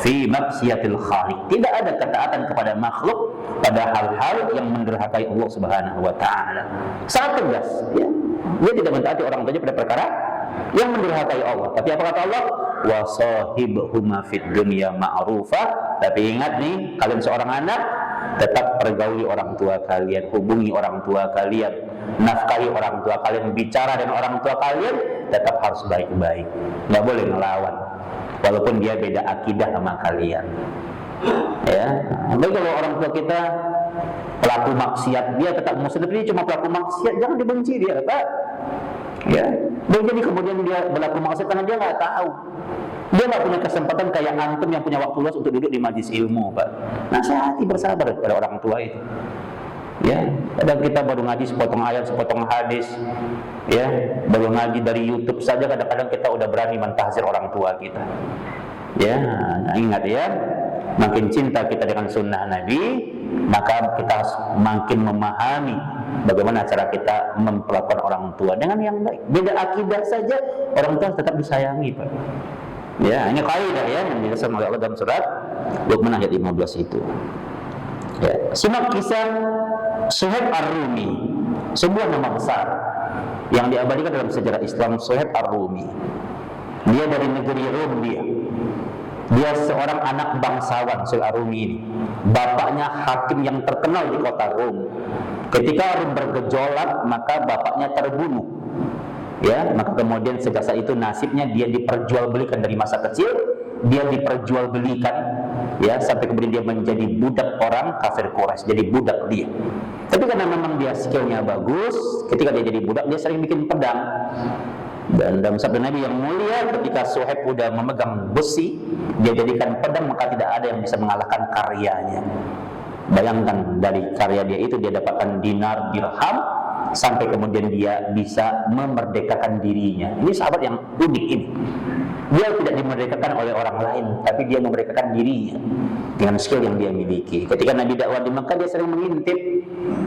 fi maksiatil khaliq. Tidak ada ketaatan kepada makhluk pada hal-hal yang mendurhakai Allah Subhanahu wa taala. Sangat tegas ya. Dia tidak mentaati orang tuanya pada perkara yang mendurhakai Allah. Tapi apa kata Allah? Wa sahibhuma fid dunya ma'rufa, Tapi ingat nih, kalian seorang anak, tetap pergauli orang tua kalian, hubungi orang tua kalian, nafkahi orang tua kalian, bicara dengan orang tua kalian, tetap harus baik-baik. Nggak boleh ngelawan, walaupun dia beda akidah sama kalian. Ya, baik kalau orang tua kita pelaku maksiat, dia tetap muslim, dia cuma pelaku maksiat, jangan dibenci dia, Pak. Ya, boleh jadi kemudian dia berlaku maksiat karena dia nggak tahu. Dia nggak punya kesempatan kayak antum yang punya waktu luas untuk duduk di majelis ilmu, Pak. Nasihati bersabar pada orang tua itu. Ya, kadang kita baru ngaji sepotong ayat, sepotong hadis, ya, baru ngaji dari YouTube saja, kadang-kadang kita udah berani mentahzir orang tua kita. Ya, ingat ya, makin cinta kita dengan sunnah Nabi, maka kita makin memahami bagaimana cara kita memperlakukan orang tua dengan yang baik. Beda akidah saja, orang tua tetap disayangi, Pak. Ya, ini kaidah ya yang dijelaskan oleh Allah dalam surat Luqman ayat 15 itu. Ya, simak kisah Suhaib Ar-Rumi, sebuah nama besar yang diabadikan dalam sejarah Islam. Suhaib Ar-Rumi, dia dari negeri Rum, dia seorang anak bangsawan. Suhaib Ar-Rumi ini, bapaknya hakim yang terkenal di kota Rum. Ketika Rum bergejolak, maka bapaknya terbunuh. Ya, maka kemudian sejak saat itu nasibnya dia diperjualbelikan dari masa kecil, dia diperjualbelikan, ya, sampai kemudian dia menjadi budak orang kafir Quraisy, jadi budak dia. Tapi karena memang dia skillnya bagus, ketika dia jadi budak dia sering bikin pedang. Dan dalam sabda Nabi yang mulia, ketika Suhaib udah memegang besi, dia jadikan pedang, maka tidak ada yang bisa mengalahkan karyanya. Bayangkan, dari karya dia itu dia dapatkan dinar, dirham, sampai kemudian dia bisa memerdekakan dirinya. Ini sahabat yang unik ini. Dia tidak dimerdekakan oleh orang lain, tapi dia memerdekakan dirinya dengan skill yang dia miliki. Ketika Nabi dakwah di Mekah, dia sering mengintip,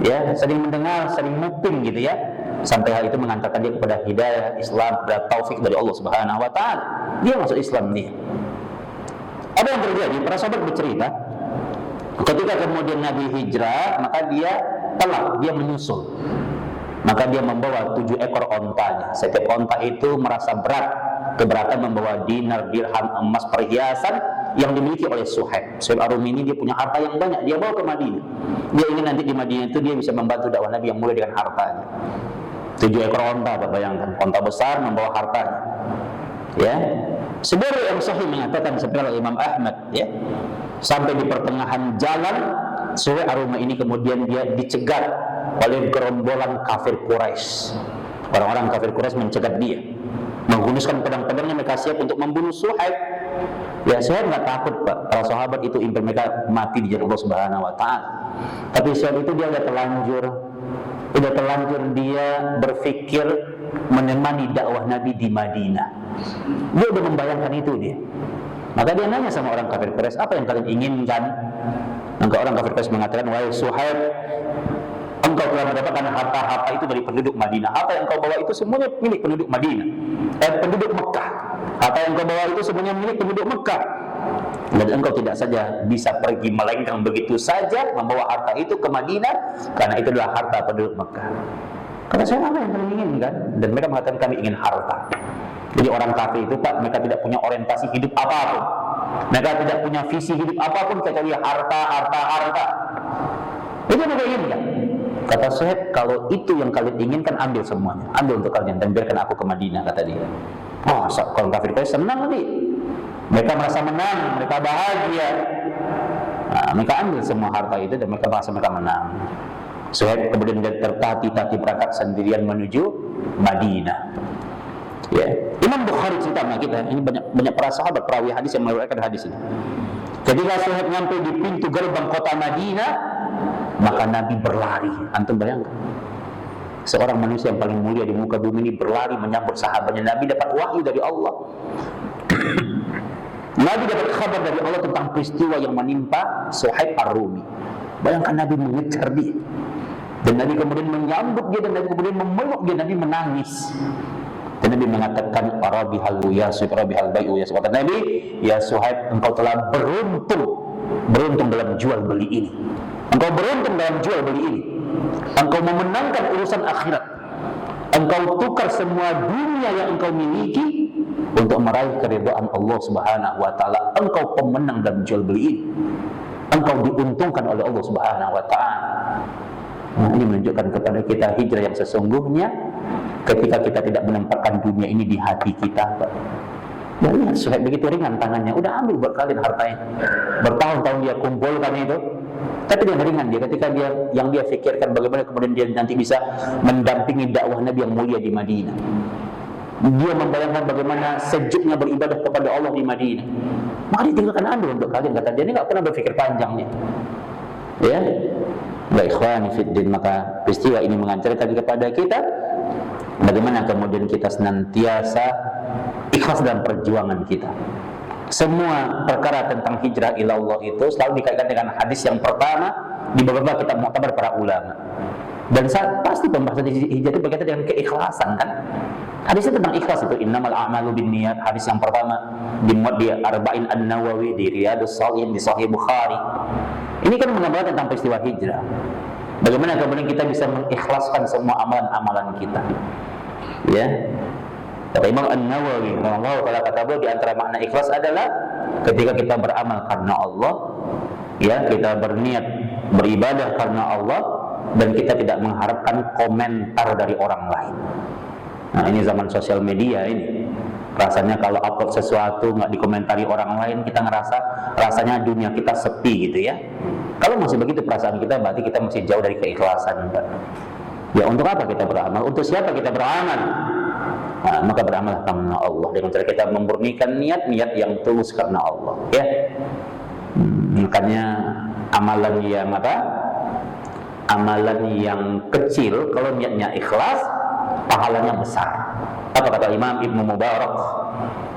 ya, sering mendengar, sering muping gitu ya, sampai hal itu mengantarkan dia kepada hidayah Islam, kepada taufik dari Allah Subhanahu wa taala. Dia masuk Islam nih. Apa yang terjadi? Para sahabat bercerita, ketika kemudian Nabi hijrah, maka dia telak, dia menyusul. Maka dia membawa 7 ekor ontanya. Setiap onta itu merasa berat, keberatan membawa dinar, dirham, emas, perhiasan yang dimiliki oleh Suhaib. Suhaib Ar-Rumi ini dia punya harta yang banyak, dia bawa ke Madinah. Dia ingin nanti di Madinah itu dia bisa membantu dakwah Nabi yang mulia dengan hartanya. 7 ekor onta, bayangkan, onta besar membawa hartanya. Ya, sebuah yang sahih mengatakan seperti Imam Ahmad, ya, sampai di pertengahan jalan Suhaib Ar-Rumi ini kemudian dia dicegat oleh gerombolan kafir Quraisy. Orang-orang kafir Quraisy mencegat dia, menghunuskan pedang-pedangnya, mereka siap untuk membunuh Suhaib. Ya, Suhaib nggak takut, Pak. Para sahabat itu impian mereka mati di jalan Allah Subhanahu wa taala. Tapi Suhaib itu dia udah terlanjur dia berpikir menemani dakwah Nabi di Madinah. Dia udah membayangkan itu dia. Maka dia nanya sama orang kafir Quraisy, apa yang kalian inginkan? Maka orang kafir Quraisy mengatakan, wahai Suhaib, engkau telah mendapatkan harta-harta itu dari penduduk Madinah. Harta yang kau bawa itu semuanya milik penduduk Madinah, penduduk Mekah. Harta yang kau bawa itu semuanya milik penduduk Mekah. Dan engkau tidak saja bisa pergi melenggang begitu saja membawa harta itu ke Madinah, karena itu adalah harta penduduk Mekah. Kata saya, apa yang kalian inginkan? Dan mereka mengatakan, kami ingin harta. Jadi orang kafir itu, Pak, mereka tidak punya orientasi hidup apapun. Mereka tidak punya visi hidup apapun kecuali harta, harta, harta. Itu yang mereka inginkan. Kata Suhaib, kalau itu yang kalian inginkan, ambil semuanya, ambil untuk kalian dan biarkan aku ke Madinah, kata dia. Oh, kalau kafir Quraisy senang nanti. Mereka merasa menang, mereka bahagia. Nah, mereka ambil semua harta itu dan mereka merasa mereka menang. Suhaib kemudian tertati-tati berangkat sendirian menuju Madinah. Ya, Imam Bukhari cerita sama kita, ini banyak para sahabat perawi hadis yang meriwayatkan hadis ini. Ketika Suhaib sampai di pintu gerbang kota Madinah, maka Nabi berlari. Antum bayangkan, seorang manusia yang paling mulia di muka bumi ini berlari menyambut sahabatnya. Nabi dapat wahyu dari Allah. Nabi dapat kabar dari Allah tentang peristiwa yang menimpa Suhaib Ar-Rumi. Bayangkan, Nabi mengejar dia, dan Nabi kemudian menyambut dia, dan Nabi kemudian memeluk dia. Nabi menangis. Dan Nabi mengatakan, Rabihal ya Suhaib, Rabihal bai'u ya Suhaib. Kata Nabi, ya Suhaib, engkau telah beruntung dalam jual beli ini. Engkau beruntung dalam jual beli ini. Engkau memenangkan urusan akhirat. Engkau tukar semua dunia yang engkau miliki untuk meraih keridhaan Allah Subhanahu wa taala, engkau pemenang dalam jual beli ini. Engkau diuntungkan oleh Allah Subhanahu wa taala. Nah, ini menunjukkan kepada kita hijrah yang sesungguhnya ketika kita tidak menempatkan dunia ini di hati kita, Pak. Ya lihat, Suhaib begitu ringan tangannya, udah ambil buat kalian hartanya. Bertahun-tahun dia kumpulkan itu, tapi dia ringan dia ketika dia pikirkan bagaimana kemudian dia nanti bisa mendampingi dakwah Nabi yang mulia di Madinah. Dia membayangkan bagaimana sejuknya beribadah kepada Allah di Madinah. Maka dia tinggalkan ambil untuk kalian, kata dia. Ini nggak pernah berpikir panjangnya. Ya, baik ikhwani fiddin, maka peristiwa ini mengajarkan kepada kita bagaimana kemudian kita senantiasa ikhlas dalam perjuangan kita. Semua perkara tentang hijrah ila Allah itu selalu dikaitkan dengan hadis yang pertama di beberapa kitab muktabar para ulama. Dan pasti pembahasan hijrah itu berkaitan dengan keikhlasan, kan? Hadisnya tentang ikhlas itu, innamal a'malu binniyat. Hadis yang pertama dimuat di Arba'in An-Nawawi, di Riyadhus Shalihin, di Sahih Bukhari. Ini kan mengabarkan tentang peristiwa hijrah. Bagaimana kemudian kita bisa mengikhlaskan semua amalan-amalan kita. Ya. Kata Imam An-Nawawi, Allah kata beliau, di antara makna ikhlas adalah ketika kita beramal karena Allah, ya, kita berniat beribadah karena Allah, dan kita tidak mengharapkan komentar dari orang lain. Nah, ini zaman sosial media ini. Rasanya kalau upload sesuatu nggak dikomentari orang lain, kita ngerasa rasanya dunia kita sepi gitu ya. Kalau masih begitu perasaan kita, berarti kita masih jauh dari keikhlasan, Pak. Ya, untuk apa kita beramal? Untuk siapa kita beramal? Nah, maka beramal karena Allah dengan cara kita memurnikan niat yang tulus karena Allah. Ya, makanya amalan yang apa? Amalan yang kecil kalau niatnya ikhlas, pahalanya besar. Apa kata Imam Ibnu Mubarak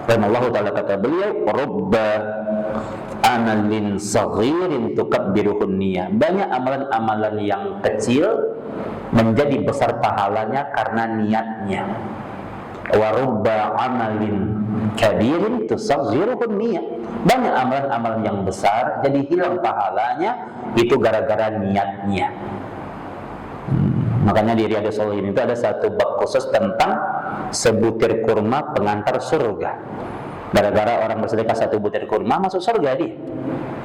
rahimahullahu taala, kata beliau, rubba amalin saghirin tukabbiruhun niyah. Banyak amalan-amalan yang kecil menjadi besar pahalanya karena niatnya. Wa rubba amalin kabirin tusaghiruhun niyah. Banyak amalan-amalan yang besar jadi hilang pahalanya itu gara-gara niatnya. Makanya di Riyadhus Shalihin itu ada satu bab khusus tentang sebutir kurma pengantar surga. Gara-gara orang bersedekah satu butir kurma masuk surga dia.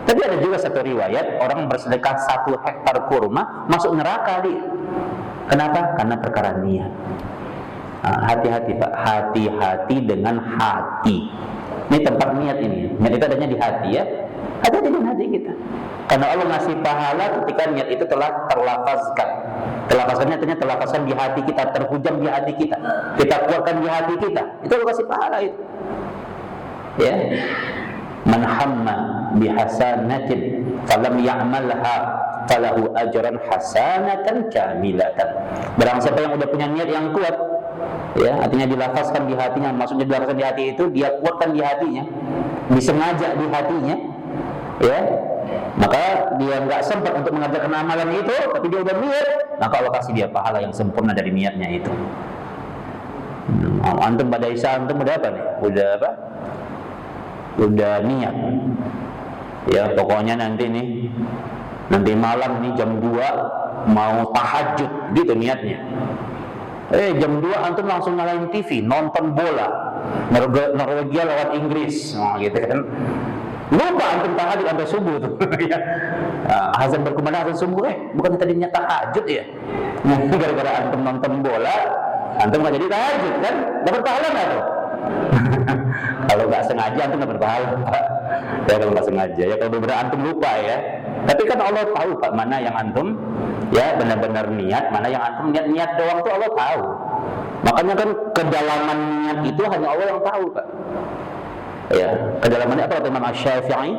Tapi ada juga satu riwayat orang bersedekah 1 hektar kurma masuk neraka dia. Kenapa? Karena perkara niat. Nah, hati-hati Pak, hati-hati dengan hati. Ini tempat niat ini. Niat itu adanya di hati ya. Hati-hati dengan hati kita. Karena Allah ngasih pahala ketika niat itu telah terlafazkan. Terlafazkannya artinya terlafazkan di hati kita, terhujam di hati kita, kita keluarkan di hati kita. Itu Allah kasih pahala itu. Ya. Man hamma bihasanatin falam ya'malha falahu ajran hasanatan kamilatan. Barang siapa yang udah punya niat yang kuat, ya, artinya dilafazkan di hatinya, maksudnya dilafazkan di hati itu dia kuatkan di hatinya, disengaja di hatinya, ya, maka dia nggak sempat untuk mengerjakan amalan itu, tapi dia udah niat, maka Allah kasih dia pahala yang sempurna dari niatnya itu. Antum pada Isa, antum udah apa nih? Udah apa? Udah niat. Ya, pokoknya nanti malam nih jam 2 mau tahajud, gitu niatnya. Jam 2 antum langsung nyalain TV, nonton bola. Norwegia lawan Inggris. Nah, gitu kan. Lupa antum tahajud sampai subuh tuh. Ya. Azan berkumandang azan subuh, bukan tadinya tahajud ya. Nah, gara-gara antum nonton bola, antum nggak jadi tahajud kan? Dapat pahala nggak tuh? Kalau nggak sengaja antum dapat pahala. Ya kalau nggak sengaja, ya kalau benar antum lupa ya. Tapi kan Allah tahu Pak, mana yang antum ya benar-benar niat, mana yang antum niat doang tuh Allah tahu. Makanya kan kedalaman niat itu hanya Allah yang tahu Pak. Ya, kedalamannya apa kata Imam Asy-Syafi'i?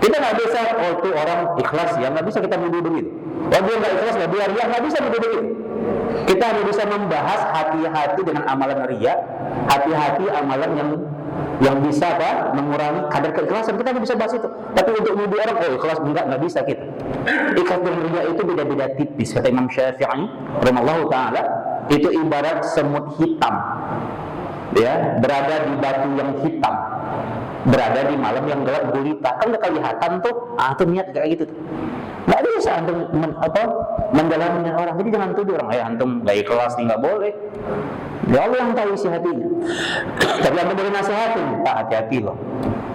Kita nggak bisa, itu orang ikhlas ya, nggak bisa kita nuduh begitu. Kalau dia nggak ikhlas, dia riya, nggak bisa nuduh begitu. Kita hanya bisa membahas hati-hati dengan amalan riya, hati-hati amalan yang bisa Pak mengurangi kadar keikhlasan. Kita nggak bisa bahas itu. Tapi untuk nuduh orang, ikhlas nggak bisa kita. Ikhlas dan riya itu beda-beda tipis. Kata Imam Syafi'i, rahimahullahu taala, itu ibarat semut hitam. Ya, berada di batu yang hitam, berada di malam yang gelap gulita. Kan udah kelihatan tuh, tuh niat kayak gitu tuh. Nggak bisa antum mendalami orang. Jadi jangan tuduh orang, antum nggak ikhlas nih, nggak boleh. Ya Allah yang tahu isi hatinya. Tapi Anda boleh nasihatin, Pak, hati-hati loh.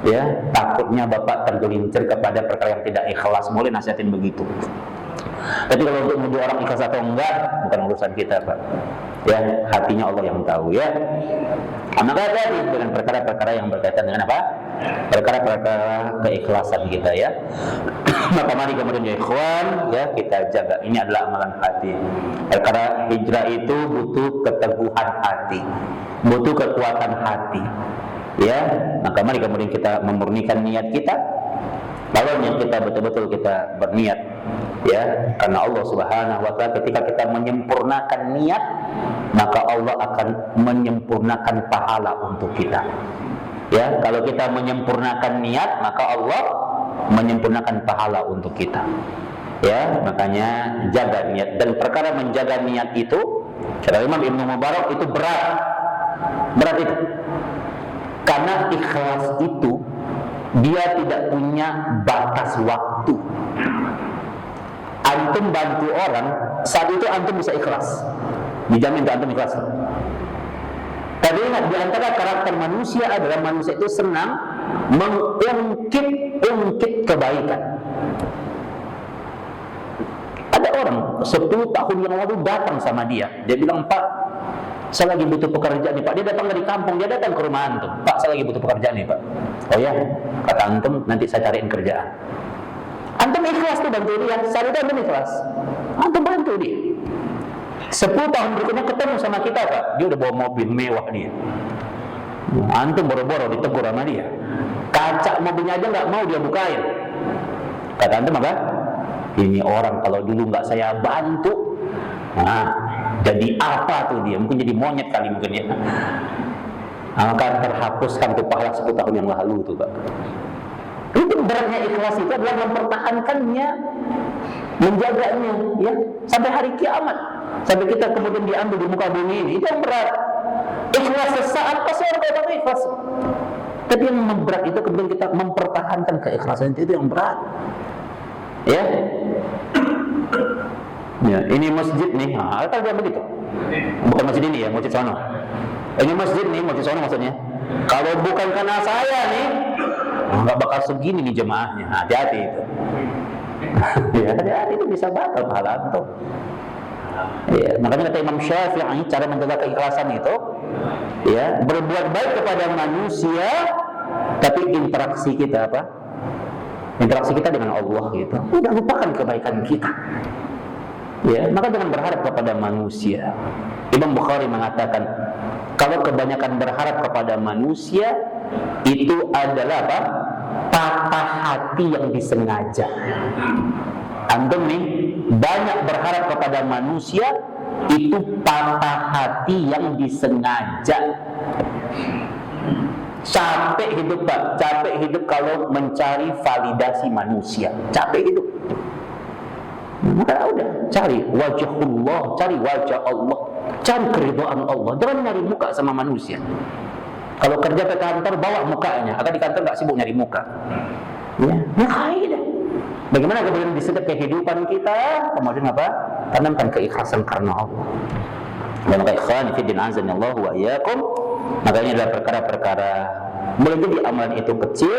Ya, takutnya Bapak tergelincir kepada perkara yang tidak ikhlas. Boleh nasihatin begitu. Tapi kalau untuk menuduh orang ikhlas atau enggak, bukan urusan kita, Pak. Ya, hatinya Allah yang tahu, ya. Maka hati-hati dengan perkara-perkara yang berkaitan dengan apa? Perkara-perkara keikhlasan kita, ya. Maka mari kemudian ya ikhwan, ya, kita jaga. Ini adalah amalan hati. Perkara hijrah itu butuh keteguhan hati, butuh kekuatan hati, ya. Maka mari kemudian kita memurnikan niat kita. Kalau niat kita betul-betul kita berniat, ya, karena Allah Subhanahu wa Ta'ala, ketika kita menyempurnakan niat, maka Allah akan menyempurnakan pahala untuk kita. Ya, kalau kita menyempurnakan niat, maka Allah menyempurnakan pahala untuk kita. Ya, makanya jaga niat. Dan perkara menjaga niat itu, kata Imam Ibnu Mubarak, itu berat. Berat itu. Karena ikhlas itu dia tidak punya batas waktu. Antum bantu orang, saat itu antum bisa ikhlas, dijamin ke antum ikhlas. Tapi ingat, di antara karakter manusia adalah manusia itu senang mengungkit kebaikan. Ada orang 10 tahun yang lalu datang sama dia bilang, Pak, saya lagi butuh pekerjaan nih Pak. Dia datang dari kampung, dia datang ke rumah antum, Pak, saya lagi butuh pekerjaan nih Pak. Oh ya, kata antum, nanti saya cariin kerjaan. Antum ikhlas tuh bantu dia, saat itu antum ikhlas, antum bantu dia. 10 tahun berikutnya ketemu sama kita Pak, dia udah bawa mobil mewah dia. Antum boro-boro ditegur sama dia, kaca mobilnya aja nggak mau dia bukain. Kata antum apa? Ini orang kalau dulu nggak saya bantu, nah, jadi apa tuh dia? Mungkin jadi monyet kali mungkin ya. Maka terhapuskan tuh pahala 10 tahun yang lalu tuh Pak. Itu beratnya ikhlas itu adalah mempertahankannya, menjaganya, ya, sampai hari kiamat, sampai kita kemudian diambil di muka bumi ini. Itu yang berat. Ikhlas sesaat pasti orang datang ikhlas. Tapi yang berat itu kemudian kita mempertahankan keikhlasan itu yang berat. Ya. Ya, ini masjid nih. Nah, kalau dia begitu. Bukan masjid ini ya, masjid sono. Ini masjid nih, masjid sono maksudnya. Kalau bukan karena saya nih, nggak bakal segini nih jemaahnya. Hati-hati itu. Ya, hati-hati itu bisa batal pahala itu. Ya, makanya kata Imam Syafi'i, cara menjaga keikhlasan itu, ya, berbuat baik kepada manusia, tapi interaksi kita apa? Interaksi kita dengan Allah gitu. Udah lupakan kebaikan kita. Ya, maka jangan berharap kepada manusia. Imam Bukhari mengatakan, kalau kebanyakan berharap kepada manusia, itu adalah apa? Patah hati yang disengaja. Antum nih banyak berharap kepada manusia, itu patah hati yang disengaja. Capek hidup Pak, capek hidup kalau mencari validasi manusia, capek hidup. Maka udah cari wajahullah, cari wajah Allah, cari keridhaan Allah. Jangan nyari muka sama manusia. Kalau kerja ke kantor bawa mukanya, agar di kantor nggak sibuk nyari muka. Ya, kaidah. Bagaimana kemudian di setiap kehidupan kita, kemudian apa? Tanamkan keikhlasan karena Allah. Dan ikhwan fillah azanillahu wa iyyakum. Maka ini adalah perkara-perkara, boleh jadi amalan itu kecil,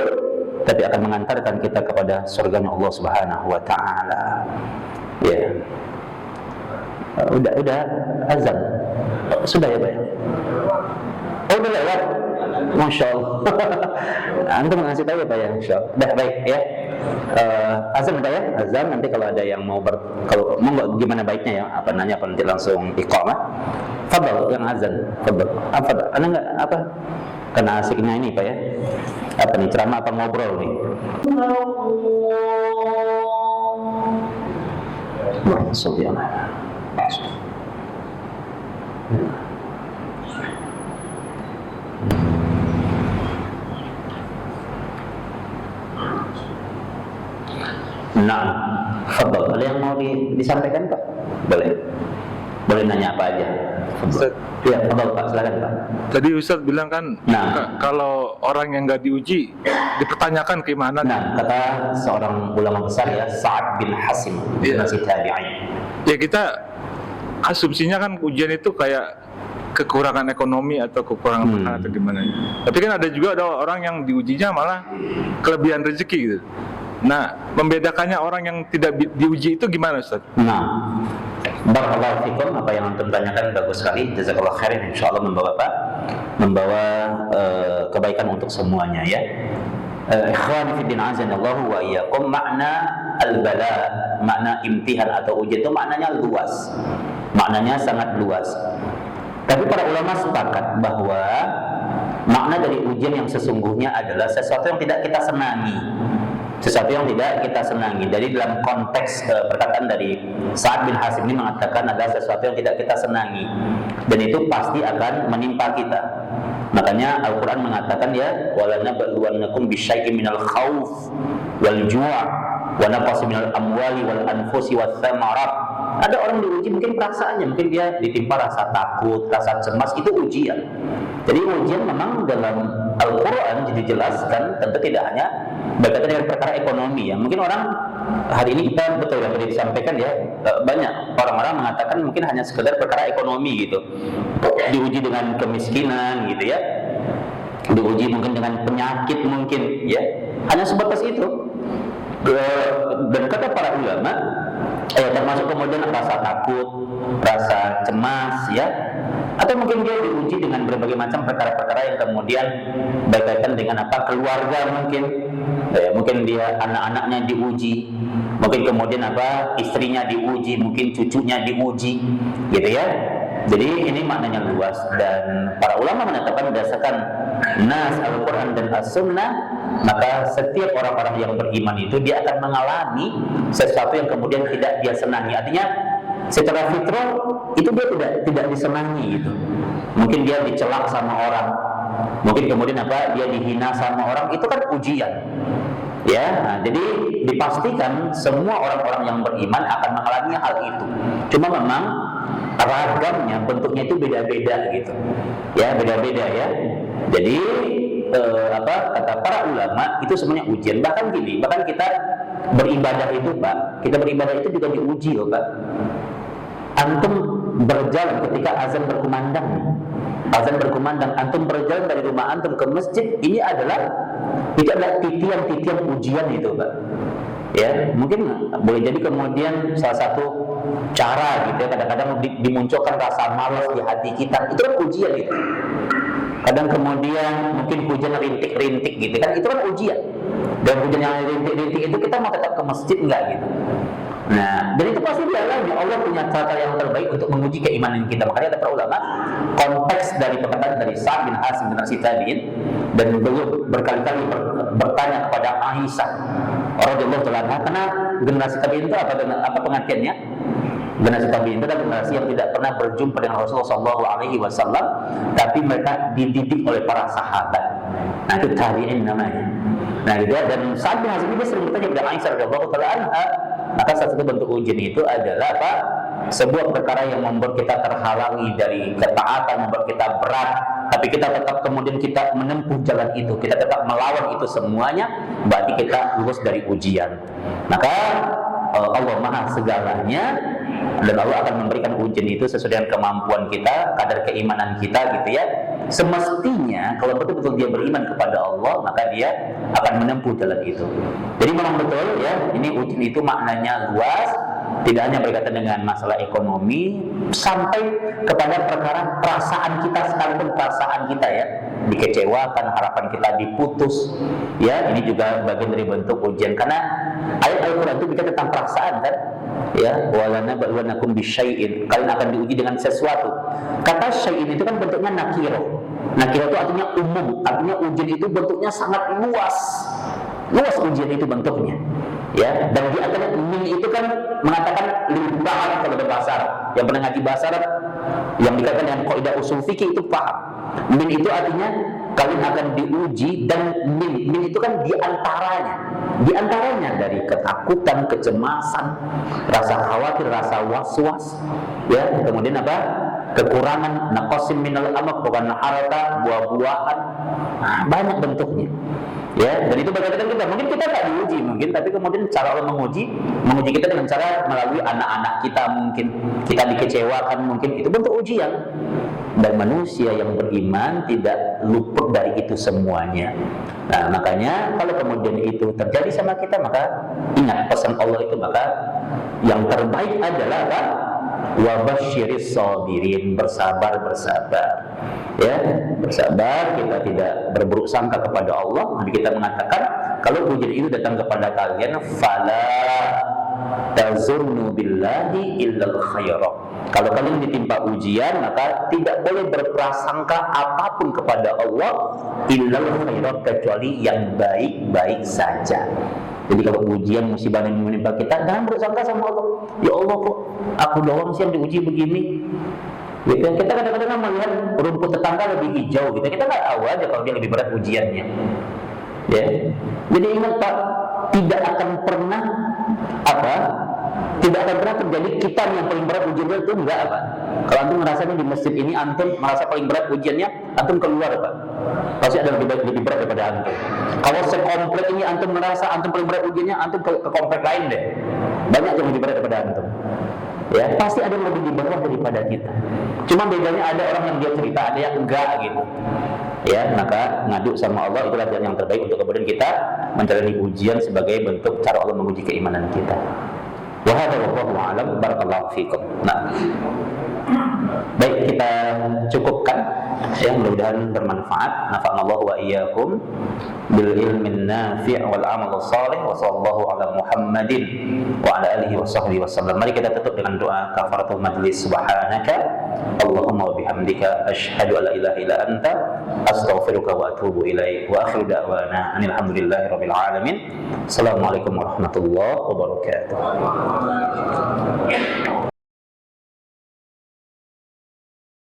tapi akan mengantarkan kita kepada surganya Allah Subhanahu wa Ta'ala. Ya, udah azan, sudah ya Pak? Oh, udah lewat, Masya Allah. Antum ngasih tahu ya Pak ya, Insya Allah. Dah baik ya. Azan udah ya, azan. Nanti kalau ada yang mau kalau mau nggak gimana baiknya ya, apa nanya apa nanti langsung iqamah. Fadal yang azan, fadal. Apa? Anda nggak apa? Karena asiknya ini Pak ya. Apa nih, ceramah apa ngobrol nih? Nah, fadal. Ada yang mau disampaikan Pak? Boleh. Boleh nanya apa aja. Ya, fadal Pak, silakan Pak. Tadi Ustaz bilang kan, kalau orang yang nggak diuji dipertanyakan keimanan. Nah, kata seorang ulama besar ya, Sa'ad bin Hasim, masih tabi'in. Ya, kita asumsinya kan ujian itu kayak kekurangan ekonomi atau kekurangan makanan atau gimana. Tapi kan ada juga orang yang diujinya malah kelebihan rezeki gitu. Nah, membedakannya orang yang tidak diuji itu gimana, Ustaz? Nah, barakallahu fikum, apa yang antum tanyakan bagus sekali. Jazakallahu khairan, insyaallah membawa apa? Membawa kebaikan untuk semuanya ya. Ikhwani fi din azanallahu wa iyyakum, makna al-bala, makna imtihan atau ujian itu maknanya luas. Maknanya sangat luas. Tapi para ulama sepakat bahwa makna dari ujian yang sesungguhnya adalah sesuatu yang tidak kita senangi. Sesuatu yang tidak kita senangi. Jadi dalam konteks perkataan dari Sa'ad bin Hasim ini mengatakan adalah sesuatu yang tidak kita senangi, dan itu pasti akan menimpa kita. Makanya Al-Quran mengatakan ya, walanabluwannakum bisyai'in minal khauf wal ju' wa naqsin minal amwali wal anfusi wath thamarat. Ada orang diuji mungkin perasaannya, mungkin dia ditimpa rasa takut, rasa cemas, itu ujian. Jadi ujian memang dalam Al-Quran dijelaskan tentu tidak hanya berkaitan dengan perkara ekonomi ya. Mungkin orang hari ini kita betul yang tadi disampaikan ya, banyak orang-orang mengatakan mungkin hanya sekedar perkara ekonomi gitu. Diuji dengan kemiskinan gitu ya. Diuji mungkin dengan penyakit mungkin ya. Hanya sebatas itu. Dan kata para ulama, termasuk kemudian rasa takut, rasa cemas ya, atau mungkin dia diuji dengan berbagai macam perkara-perkara yang kemudian berkaitan dengan apa, keluarga mungkin dia anak-anaknya diuji, mungkin kemudian apa, istrinya diuji, mungkin cucunya diuji gitu ya. Jadi ini maknanya luas, dan para ulama menetapkan berdasarkan nas Al-Quran dan As-Sunnah, maka setiap orang-orang yang beriman itu dia akan mengalami sesuatu yang kemudian tidak dia senangi. Artinya secara fitrah itu dia tidak disenangi gitu. Mungkin dia dicela sama orang, mungkin kemudian apa, dia dihina sama orang, itu kan ujian. Ya, nah, jadi dipastikan semua orang-orang yang beriman akan mengalami hal itu. Cuma memang ragamnya, bentuknya itu beda-beda gitu. Ya, beda-beda ya. Jadi kata para ulama itu semuanya ujian. Bahkan gini, bahkan kita beribadah itu, Pak, kita beribadah itu juga diuji loh, Pak. Antum berjalan ketika azan berkumandang, antum berjalan dari rumah antum ke masjid, itu adalah titian-titian ujian itu, Pak. Ya, mungkin boleh jadi kemudian salah satu cara gitu ya, kadang-kadang dimunculkan rasa malas di hati kita, itu kan ujian itu. Kadang kemudian mungkin hujan rintik-rintik gitu kan, itu kan ujian. Dan hujan yang rintik-rintik itu kita mau tetap ke masjid enggak gitu. Nah, dan itu pasti dialami. Allah punya cara yang terbaik untuk menguji keimanan kita. Makanya ada para ulama, konteks dari perkataan dari Sa'ad bin Hasim bin Tabi'in, dan beliau berkali-kali bertanya kepada Aisyah radhiyallahu anha, karena generasi tabi'in itu apa pengertiannya? Generasi tabi'in itu adalah generasi yang tidak pernah berjumpa dengan Rasulullah SAW, tapi mereka dididik oleh para sahabat. Nah, itu tabi'in namanya. Nah, gitu ya. Dan Sa'ad bin Hasim ini sering bertanya kepada Aisyah radhiyallahu anha. Maka salah satu bentuk ujian itu adalah apa? Sebuah perkara yang membuat kita terhalangi dari ketaatan, membuat kita berat, tapi kita tetap kemudian kita menempuh jalan itu, kita tetap melawan itu semuanya, berarti kita lulus dari ujian. Maka Allah Maha segalanya, dan Allah akan memberikan ujian itu sesuai dengan kemampuan kita, kadar keimanan kita gitu ya. Semestinya kalau betul-betul dia beriman kepada Allah, maka dia akan menempuh jalan itu. Jadi memang betul ya, ini ujian itu maknanya luas, tidak hanya berkaitan dengan masalah ekonomi, sampai kepada perkara perasaan kita, sekalipun perasaan kita ya dikecewakan, harapan kita diputus ya, ini juga bagian dari bentuk ujian. Karena ayat Al-Quran itu bicara tentang perasaan kan ya, walanabluwannakum bisyai'in, kalian akan diuji dengan sesuatu. Kata syai'in itu kan bentuknya nakirah. Nakirah itu artinya umum, artinya ujian itu bentuknya sangat luas ujian itu bentuknya ya. Dan di antara min itu kan mengatakan limbah kalau berbahasa Arab. Yang pernah ngaji bahasa Arab, yang dikatakan dengan kaidah usul fikih itu paham. Min itu artinya kalian akan diuji, dan min itu kan diantaranya dari ketakutan, kecemasan, rasa khawatir, rasa was-was ya, kemudian apa, kekurangan, naqasim minal amaq, bukan harta, buah-buahan, banyak bentuknya ya. Dan itu berkaitan kita, mungkin kita nggak diuji mungkin, tapi kemudian cara Allah menguji kita dengan cara melalui anak-anak kita, mungkin kita dikecewakan, mungkin itu bentuk ujian. dan manusia yang beriman tidak luput dari itu semuanya. Nah, makanya kalau kemudian itu terjadi sama kita, maka ingat pesan Allah itu, maka yang terbaik adalah apa? Wa basyiris sabirin, bersabar, ya, bersabar. Kita tidak berburuk sangka kepada Allah. Nabi kita mengatakan, kalau ujian itu datang kepada kalian, fala tazunnu billahi illal khaira. Kalau kalian ditimpa ujian, maka tidak boleh berprasangka apapun kepada Allah illal khaira, kecuali yang baik-baik saja. Jadi kalau ujian musibah yang menimpa kita, jangan bersangka sama Allah, ya Allah kok aku doang sih yang diuji begini. Gitu. Kita kadang-kadang melihat rumput tetangga lebih hijau, gitu. Kita nggak tahu aja kalau dia lebih berat ujiannya. Ya. Jadi ingat Pak, tidak akan pernah terjadi kita yang paling berat ujiannya itu, enggak apa. Kalau antum merasanya di masjid ini antum merasa paling berat ujiannya, antum keluar Pak. Pasti ada lebih berat daripada antum. Kalau sekomplek ini antum merasa antum paling berat ujiannya, antum ke komplek lain deh. Banyak yang lebih berat daripada antum. Ya, pasti ada yang lebih di bawah daripada kita. Cuma bedanya ada orang yang dia cerita, ada yang enggak gitu. Ya, maka ngadu sama Allah itulah jalan yang terbaik untuk kemudian kita menjalani ujian sebagai bentuk cara Allah menguji keimanan kita. Wa hadza wallahu a'lam, barakallahu fikum. Nah, baik, kita cukupkan ya, mudah-mudahan bermanfaat. Nafa'anallahu wa iyyakum bil ilmin nafi' wal amal shalih, wa sallallahu ala Muhammadin wa ala alihi wa sahbihi wasallam. Mari kita tutup dengan doa kafaratul majlis. Subhanaka Allahumma wa bihamdika asyhadu an la ilaha illa anta astaghfiruka wa atubu ilaik. Wa akhiru da'wana anil hamdulillahi rabbil alamin. Assalamualaikum warahmatullahi wabarakatuh.